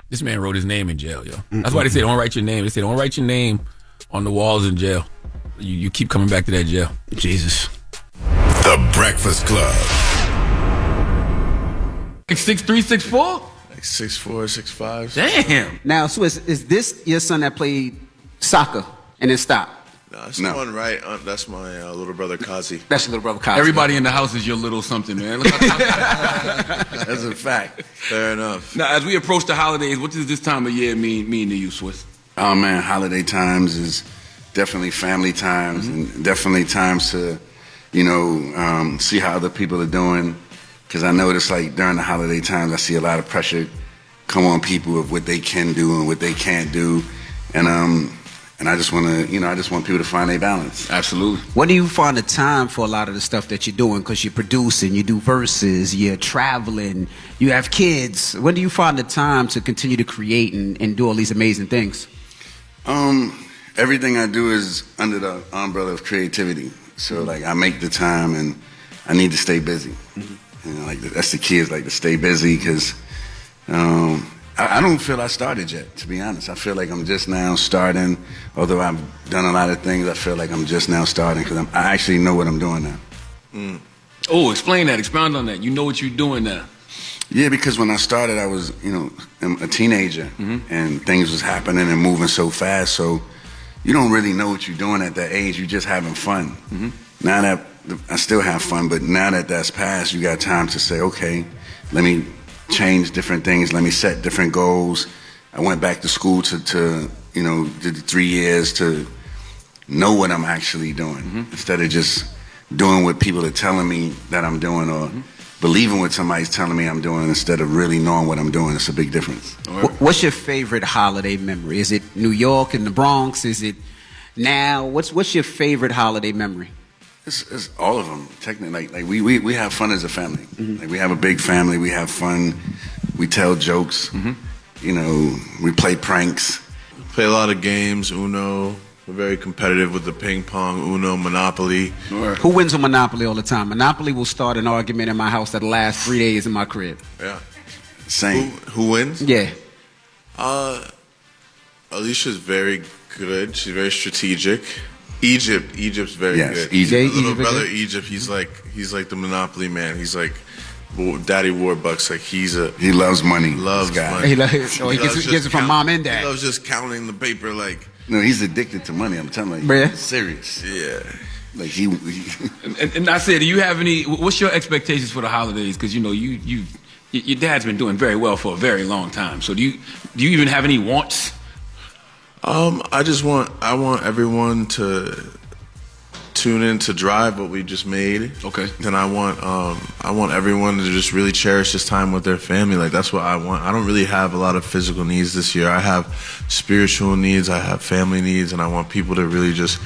This man wrote his name in jail, yo. That's why they say don't write your name. They say don't write your name on the walls in jail. You keep coming back to that jail. Jesus. The Breakfast Club. 6'3", 6'4"? Like 6'4", 6'5". Damn. Now, Swiss, is this your son that played soccer and then stopped? No, that's the one right. That's my little brother Kazi. That's your little brother Kazi. Everybody in the house is your little something, man. That's a fact. Fair enough. Now, as we approach the holidays, what does this time of year mean to you, Swiss? Oh man, holiday times is definitely family times and definitely times to, see how other people are doing. Because I notice like during the holiday times, I see a lot of pressure come on people of what they can do and what they can't do, and I just want to, I just want people to find their balance. Absolutely. When do you find the time for a lot of the stuff that you're doing? Because you're producing, you do verses, you're traveling, you have kids. When do you find the time to continue to create and do all these amazing things? Everything I do is under the umbrella of creativity. So like I make the time and I need to stay busy. That's the key, is like to stay busy because I don't feel I started yet, to be honest. I feel like I'm just now starting. Although I've done a lot of things, I feel like I'm just now starting because I actually know what I'm doing now. Oh, explain that. Expound on that. You know what you're doing now. Yeah, because when I started, I was, a teenager, and things was happening and moving so fast. So you don't really know what you're doing at that age. You're just having fun. Now that I still have fun, but now that that's passed, you got time to say, okay, let me change different things. Let me set different goals. I went back to school to did 3 years to know what I'm actually doing instead of just doing what people are telling me that I'm doing or believing what somebody's telling me I'm doing instead of really knowing what I'm doing. It's a big difference. What's your favorite holiday memory? Is it New York and the Bronx? Is it now? What's your favorite holiday memory? It's all of them. Technically, like we have fun as a family. Like we have a big family. We have fun. We tell jokes. We play pranks. Play a lot of games. Uno. We're very competitive with the ping pong, Uno, Monopoly. Who wins on Monopoly all the time? Monopoly will start an argument in my house that'll last 3 days in my crib. Yeah. Same. Who wins? Yeah. Alicia's very good. She's very strategic. Egypt's very good. Egypt. Little brother Egypt, he's like the Monopoly man. He's like Daddy Warbucks. Like he loves money. Loves money. He gets it from mom and dad. He loves just counting the paper. Like no, he's addicted to money. I'm telling you. Yeah. Serious. Yeah. Like he and I said, do you have any? What's your expectations for the holidays? Because your dad's been doing very well for a very long time. So do you even have any wants? I want everyone to tune in to Drive, what we just made. Okay. Then I want everyone to just really cherish this time with their family. Like that's what I want. I don't really have a lot of physical needs this year. I have spiritual needs, I have family needs, and I want people to really just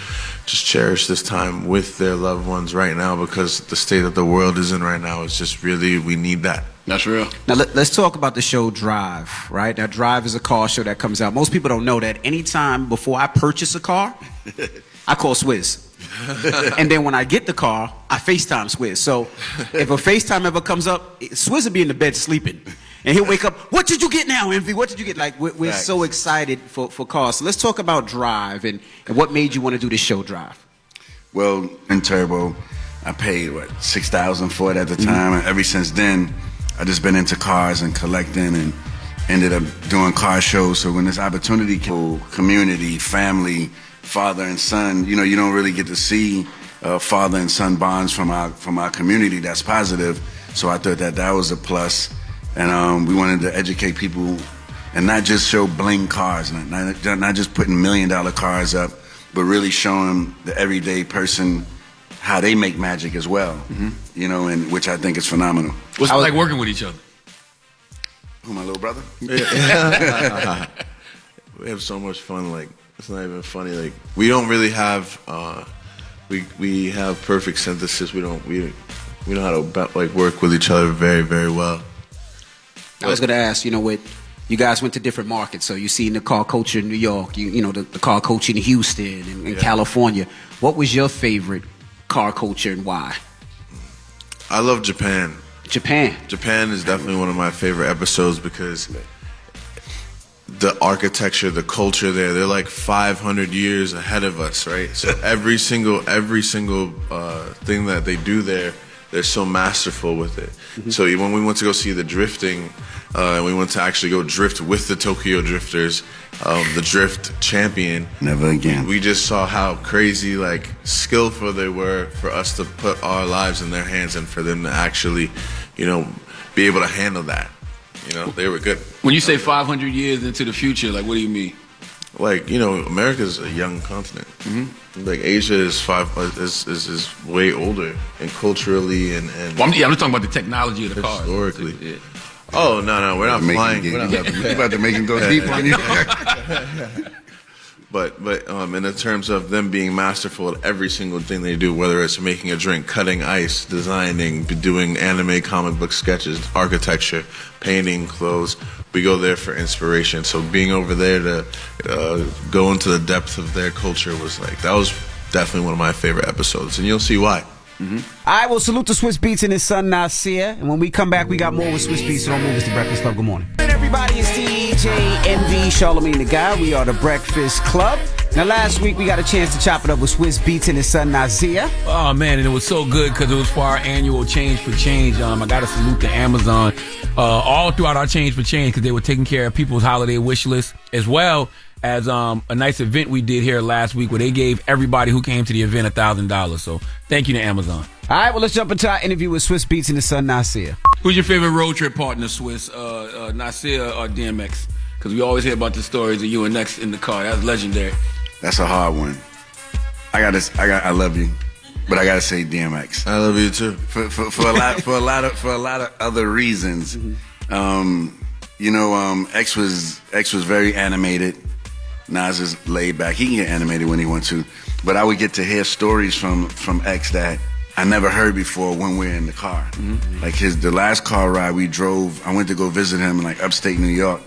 cherish this time with their loved ones right now, because the state that the world is in right now is just really, we need that. That's real. Now let's talk about the show Drive, right? Now Drive is a car show that comes out. Most people don't know that anytime before I purchase a car, I call Swizz. And then when I get the car, I FaceTime Swizz. So if a FaceTime ever comes up, Swizz will be in the bed sleeping. And he'll wake up, what did you get now, Envy? What did you get? Like, we're so excited for cars. So let's talk about Drive and what made you want to do this show, Drive. Well, in Turbo, I paid $6,000 for it at the time, and ever since then, I just been into cars and collecting, and ended up doing car shows. So when this opportunity came, community, family, father and son, you know, you don't really get to see father and son bonds from our community. That's positive. So I thought that was a plus, and we wanted to educate people and not just show bling cars, not just putting $1 million cars up, but really showing the everyday person how they make magic as well. You know, and which I think is phenomenal. What's it like working with each other? Who, my little brother? We have so much fun. Like, it's not even funny. Like, we don't really have we have perfect synthesis. We know how to work with each other very, very well. I was going to ask, you know, you guys went to different markets, so you seen the car culture in New York, you know, the car culture in Houston and California. What was your favorite car culture and why? I love Japan. Japan is definitely one of my favorite episodes because the architecture, the culture there—they're like 500 years ahead of us, right? So every single thing that they do there, they're so masterful with it. So when we went to go see the drifting, we went to actually go drift with the Tokyo Drifters, the drift champion. Never again. We just saw how crazy, like, skillful they were for us to put our lives in their hands and for them to actually, you know, be able to handle that. You know, they were good. When you say 500 years into the future, like, what do you mean? Like, you know, America's a young continent. Like, Asia is way older, and culturally and well, I'm just talking about the technology of the cars. Historically. Yeah. Oh, no, we're not flying. We're about to make him go deep on you. But in the terms of them being masterful at every single thing they do, whether it's making a drink, cutting ice, designing, doing anime, comic book sketches, architecture, painting, clothes, we go there for inspiration. So being over there to go into the depth of their culture that was definitely one of my favorite episodes, and you'll see why. All right, well, salute to Swiss Beats and his son Nasir. And when we come back, we got more with Swiss Beats. So don't move. It's the Breakfast Club. Good morning. Everybody, it's DJ MV, Charlamagne the Guy. We are the Breakfast Club. Now, last week, we got a chance to chop it up with Swiss Beats and his son Nasir. Oh, man, and it was so good because it was for our annual Change for Change. I got to salute to Amazon all throughout our Change for Change because they were taking care of people's holiday wish list, as well as a nice event we did here last week where they gave everybody who came to the event $1,000. So thank you to Amazon. All right, well, let's jump into our interview with Swiss Beats and his son Nasir. Who's your favorite road trip partner, Swiss? Nasir or DMX? Because we always hear about the stories of you and X in the car. That's legendary. That's a hard one. I love you, but I gotta say DMX. I love you too. For a lot of other reasons. You know, X was very animated. Nas is laid back. He can get animated when he wants to, but I would get to hear stories from X that I never heard before when we're in the car. Like the last car ride we drove, I went to go visit him in like upstate New York,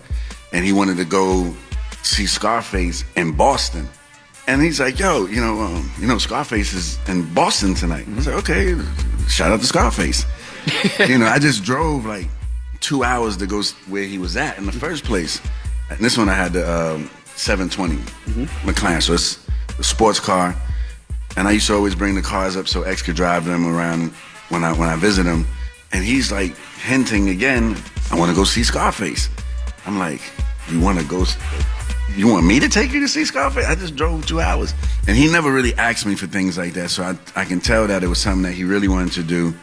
and he wanted to go see Scarface in Boston. And he's like, yo, you know, Scarface is in Boston tonight. I was like, okay, shout out to Scarface. You know, I just drove like 2 hours to go where he was at in the first place. And this one I had the 720 McLaren, so it's a sports car. And I used to always bring the cars up so X could drive them around when I visit him. And he's like hinting again, I want to go see Scarface. I'm like, you want me to take you to see Scarface? I just drove 2 hours. And he never really asked me for things like that, so I can tell that it was something that he really wanted to do.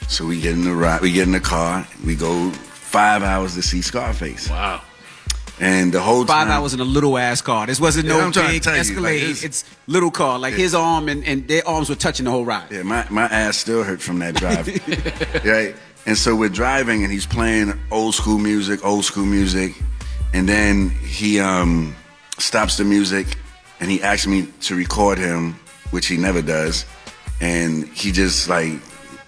So we get in the car, we go 5 hours to see Scarface. Wow. And the whole time, 5 hours in a little ass car. This wasn't no big Escalade. Like it's little car. Like his arm and their arms were touching the whole ride. Yeah, my ass still hurt from that drive. Right? And so we're driving and he's playing old school music. And then he stops the music and he asked me to record him, which he never does. And he just like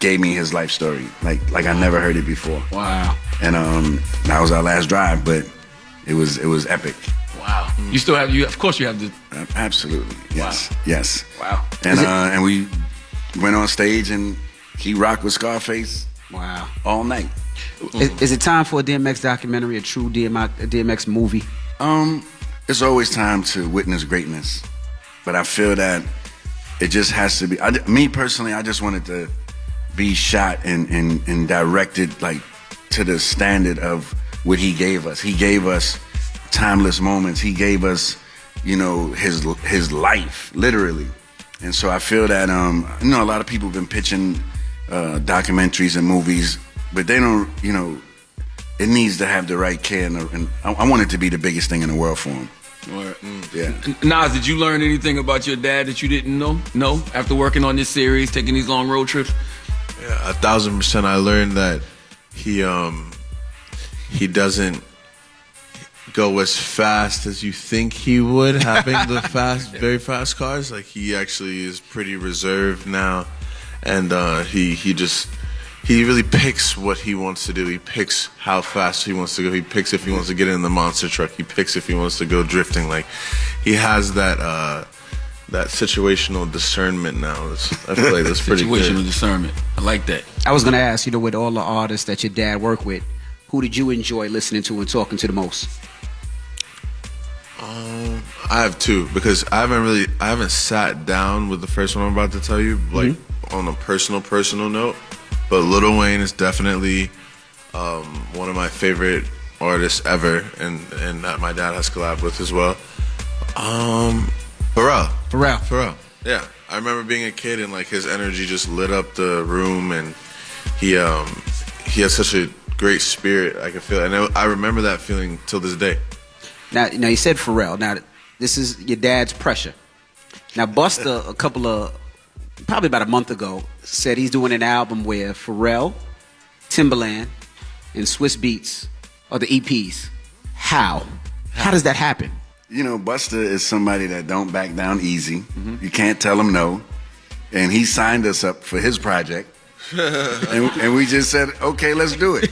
gave me his life story. Like I never heard it before. Wow. And that was our last drive, but it was epic. Wow. You still have of course you have the absolutely. Yes. Wow. Yes. Wow. And we went on stage and he rocked with Scarface. Wow. All night. Is it time for a DMX documentary, a true DMX movie? It's always time to witness greatness. But I feel that it just has to be. Me personally, I just wanted to be shot and directed like to the standard of what he gave us. He gave us timeless moments. He gave us, you know, his life, literally. And so I feel that, you know, a lot of people have been pitching documentaries and movies, but they don't, you know, it needs to have the right care. And I want it to be the biggest thing in the world for him. Yeah. Nas, did you learn anything about your dad that you didn't know? No? After working on this series, taking these long road trips? Yeah, 1,000%. I learned that he doesn't go as fast as you think he would, having the very fast cars. Like, he actually is pretty reserved now, and he really picks what he wants to do. He picks how fast he wants to go. He picks if he wants to get in the monster truck. He picks if he wants to go drifting. Like, he has that situational discernment now. I feel like that's pretty good. Situational discernment. I like that. I was going to ask, you know, with all the artists that your dad worked with, who did you enjoy listening to and talking to the most? I have two, because I haven't sat down with the first one I'm about to tell you, like on a personal note. But Lil Wayne is definitely one of my favorite artists ever, and that my dad has collabed with as well. Pharrell. Yeah, I remember being a kid and like his energy just lit up the room, and he has such a great spirit. I can feel it, and I remember that feeling till this day. Now you said Pharrell. Now this is your dad's Pressure. Now Busta, probably about a month ago, said he's doing an album where Pharrell, Timbaland, and Swiss Beats are the EPs. How does that happen? You know, Busta is somebody that don't back down easy. You can't tell him no. And he signed us up for his project. and we just said, okay, let's do it.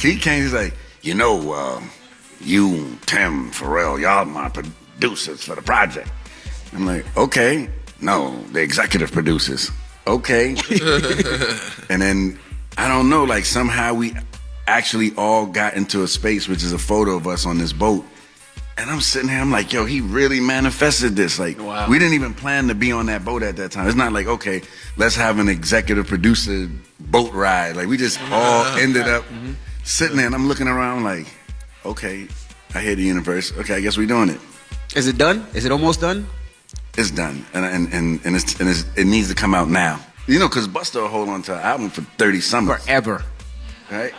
He came, he's like, you know, you, Tim, Pharrell, y'all my producers for the project. I'm like, okay. No, the executive producers. Okay. And then, I don't know, like somehow we actually all got into a space, which is a photo of us on this boat. And I'm sitting here, I'm like, yo, he really manifested this. Like, wow. We didn't even plan to be on that boat at that time. It's not like, okay, let's have an executive producer boat ride. Like, we just all ended up sitting there, and I'm looking around like, okay, I hear the universe. Okay, I guess we're doing it. Is it done? Is it almost done? It's done, and it needs to come out now. You know, because Busta will hold on to an album for 30 summers. Forever. Right?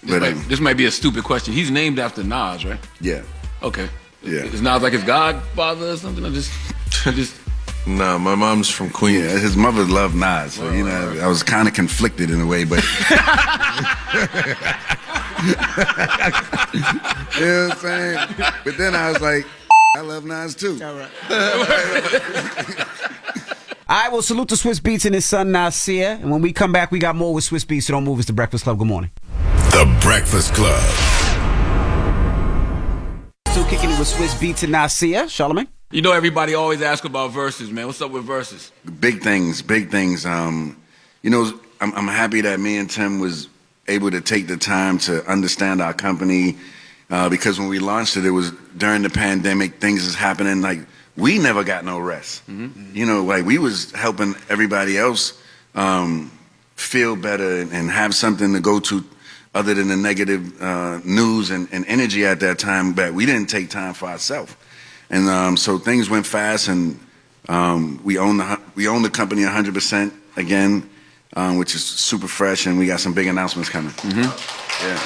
This might be a stupid question. He's named after Nas, right? Yeah. Okay. Yeah. Is Nas like his godfather or something? I just No, my mom's from Queens. Yeah, his mother loved Nas, so you know, I was kind of conflicted in a way, but you know what I'm saying? But then I was like, I love Nas too. All right. All right, well, salute to Swiss Beats and his son Nasir. And when we come back, we got more with Swiss Beats, so don't move. It's The Breakfast Club. Good morning. The Breakfast Club. Still kicking it with Swiss Beats and Nasir. Charlamagne? You know, everybody always asks about verses, man. What's up with verses? Big things. You know, I'm happy that me and Tim was able to take the time to understand our company, because when we launched it was during the pandemic. Things is happening. Like, we never got no rest. You know, like, we was helping everybody else feel better and have something to go to other than the negative news and energy at that time. But we didn't take time for ourselves. And so things went fast, and we own the company 100% again, which is super fresh, and we got some big announcements coming. Yeah.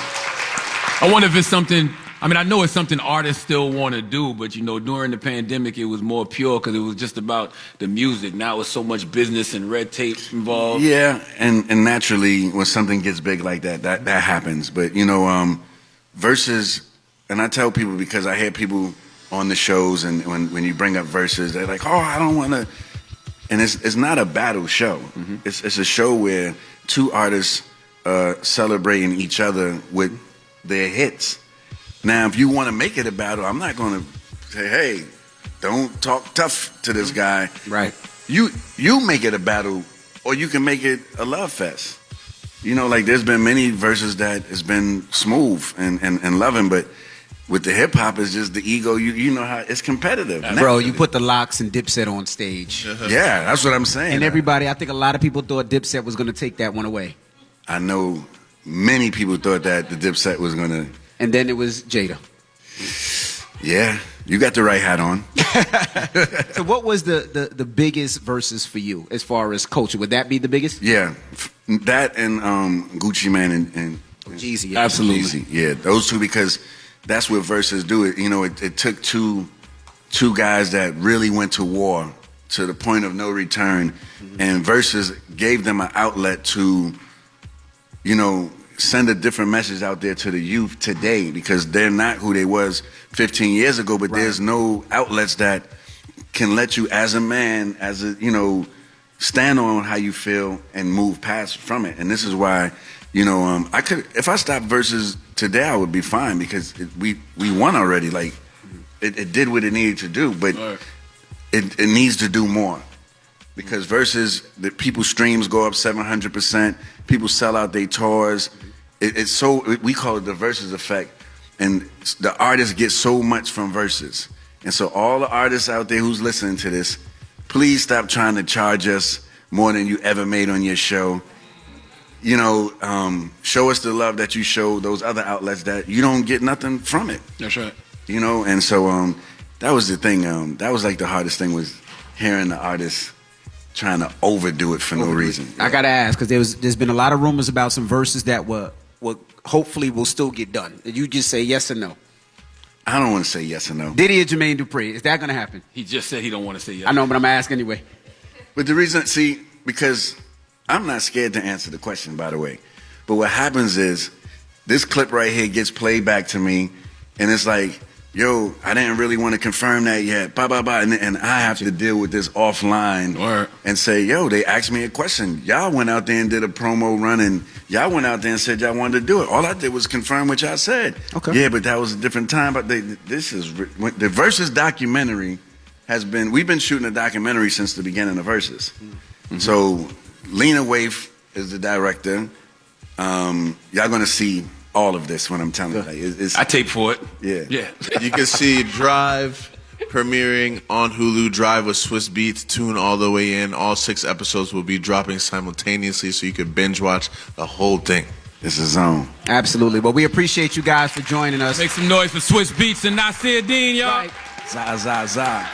I wonder if it's something, I mean, I know it's something artists still want to do, but, you know, during the pandemic, it was more pure because it was just about the music. Now it's so much business and red tape involved. Yeah, and naturally, when something gets big like that happens. But, you know, verses, and I tell people, because I hear people on the shows, and when you bring up verses, they're like, oh, I don't want to. And it's not a battle show. It's a show where two artists celebrating each other with their hits. Now, if you want to make it a battle, I'm not going to say, hey, don't talk tough to this guy. Right. You make it a battle, or you can make it a love fest. You know, like, there's been many verses that has been smooth and loving, but with the hip hop, it's just the ego. You know how it's competitive. Bro, you put the Locks and Dipset on stage. Yeah, that's what I'm saying. And everybody, I think a lot of people thought Dipset was going to take that one away. I know many people thought that the Dipset was going to. And then it was Jada. Yeah, you got the right hat on. So what was the biggest verses for you as far as culture? Would that be the biggest? Yeah, that and Gucci Mane and Jeezy. Absolutely. Jeezy. Yeah, those two, because that's what verses do. It took two guys that really went to war to the point of no return, and verses gave them an outlet to, send a different message out there to the youth today, because they're not who they was 15 years ago, but there's no outlets that can let you as a man, stand on how you feel and move past from it. And this is why, I could, if I stopped verses today, I would be fine, because we won already. Like, it did what it needed to do, but it needs to do more. Because versus the people's streams go up 700%, people sell out their tours. It's so, we call it the versus effect, and the artists get so much from verses. And so all the artists out there who's listening to this, please stop trying to charge us more than you ever made on your show. Show us the love that you show those other outlets that you don't get nothing from it. That's right. And so that was the thing. That was like the hardest thing, was hearing the artists trying to overdo it for no reason. I gotta ask, because there's been a lot of rumors about some verses that were hopefully will still get done. Did you just say yes or no? I don't want to say yes or no. Diddy and Jermaine Dupri, is that gonna happen? He just said he don't want to say yes. I know, but I'm gonna ask anyway. But the reason, because I'm not scared to answer the question, by the way. But what happens is, this clip right here gets played back to me, and it's like, yo, I didn't really want to confirm that yet, and I have to deal with this offline and say, yo, they asked me a question. Y'all went out there and did a promo run, and y'all went out there and said y'all wanted to do it. All I did was confirm what y'all said. Okay. Yeah, but that was a different time. But the Versus documentary we've been shooting a documentary since the beginning of Versus. Mm-hmm. So Lena Waithe is the director. Y'all gonna see all of this when I'm telling you. I tape for it. Yeah. You can see Drive premiering on Hulu. Drive with Swiss Beats, tune all the way in. All 6 episodes will be dropping simultaneously, so you can binge watch the whole thing. It's a zone. Absolutely. Well, we appreciate you guys for joining us. Make some noise for Swiss Beats and Nasir Dean, y'all. Right. Za.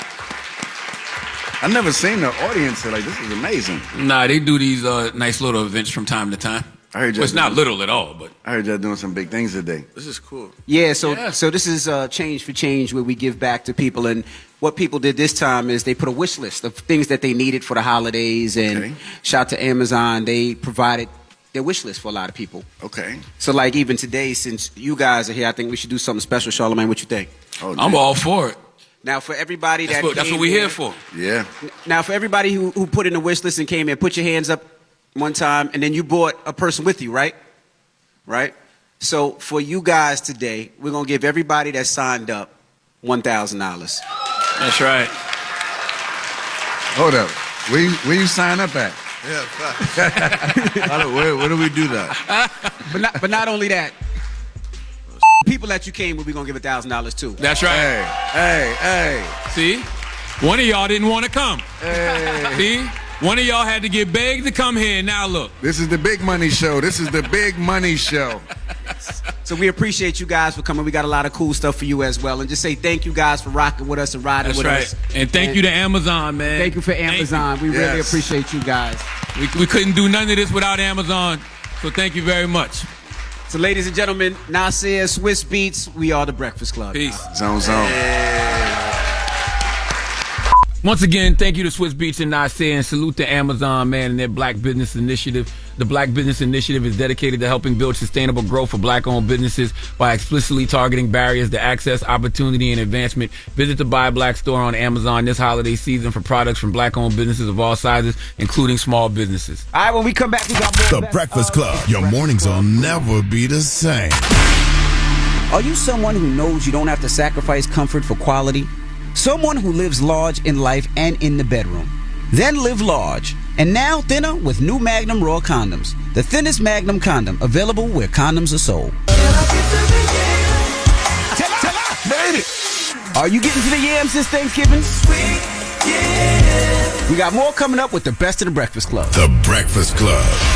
I've never seen the audience say, like, this is amazing. Nah, they do these nice little events from time to time. I heard it's not little at all, but I heard y'all doing some big things today. This is cool. Yeah, so this is Change for Change, where we give back to people. And what people did this time is they put a wish list of things that they needed for the holidays. And shout to Amazon, they provided their wish list for a lot of people. Okay. So like even today, since you guys are here, I think we should do something special. Charlamagne, what you think? I'm all for it. Now, for everybody that's what we're here for. Yeah. Now, for everybody who put in the wish list and came in, put your hands up one time, and then you brought a person with you, right? Right? So for you guys today, we're going to give everybody that signed up $1,000. That's right. Hold up. Where you sign up at? Yeah, where do we do that? But not only that, people that you came with, we're going to give $1,000 too. That's right. Hey. See? One of y'all didn't want to come. Hey. See? One of y'all had to get begged to come here. Now look. This is the big money show. So we appreciate you guys for coming. We got a lot of cool stuff for you as well. And just say thank you guys for rocking with us and riding with us. And thank you to Amazon, man. Thank you for Amazon. We really appreciate you guys. We couldn't do none of this without Amazon. So thank you very much. So ladies and gentlemen, Nasir, Swiss Beats, we are the Breakfast Club. Peace. Zone. Once again, thank you to Swiss Beats and Nasir, and salute to Amazon, man, and their Black Business Initiative. The Black Business Initiative is dedicated to helping build sustainable growth for Black-owned businesses by explicitly targeting barriers to access, opportunity, and advancement. Visit the Buy Black store on Amazon this holiday season for products from Black-owned businesses of all sizes, including small businesses. All right, when we come back, we got more. The Breakfast Club. Your mornings will never be the same. Are you someone who knows you don't have to sacrifice comfort for quality? Someone who lives large in life and in the bedroom. Then live large. And now thinner with new Magnum Raw condoms. The thinnest Magnum condom available where condoms are sold. Made it. Are you getting to the yams this Thanksgiving? We got more coming up with the best of the Breakfast Club. The Breakfast Club.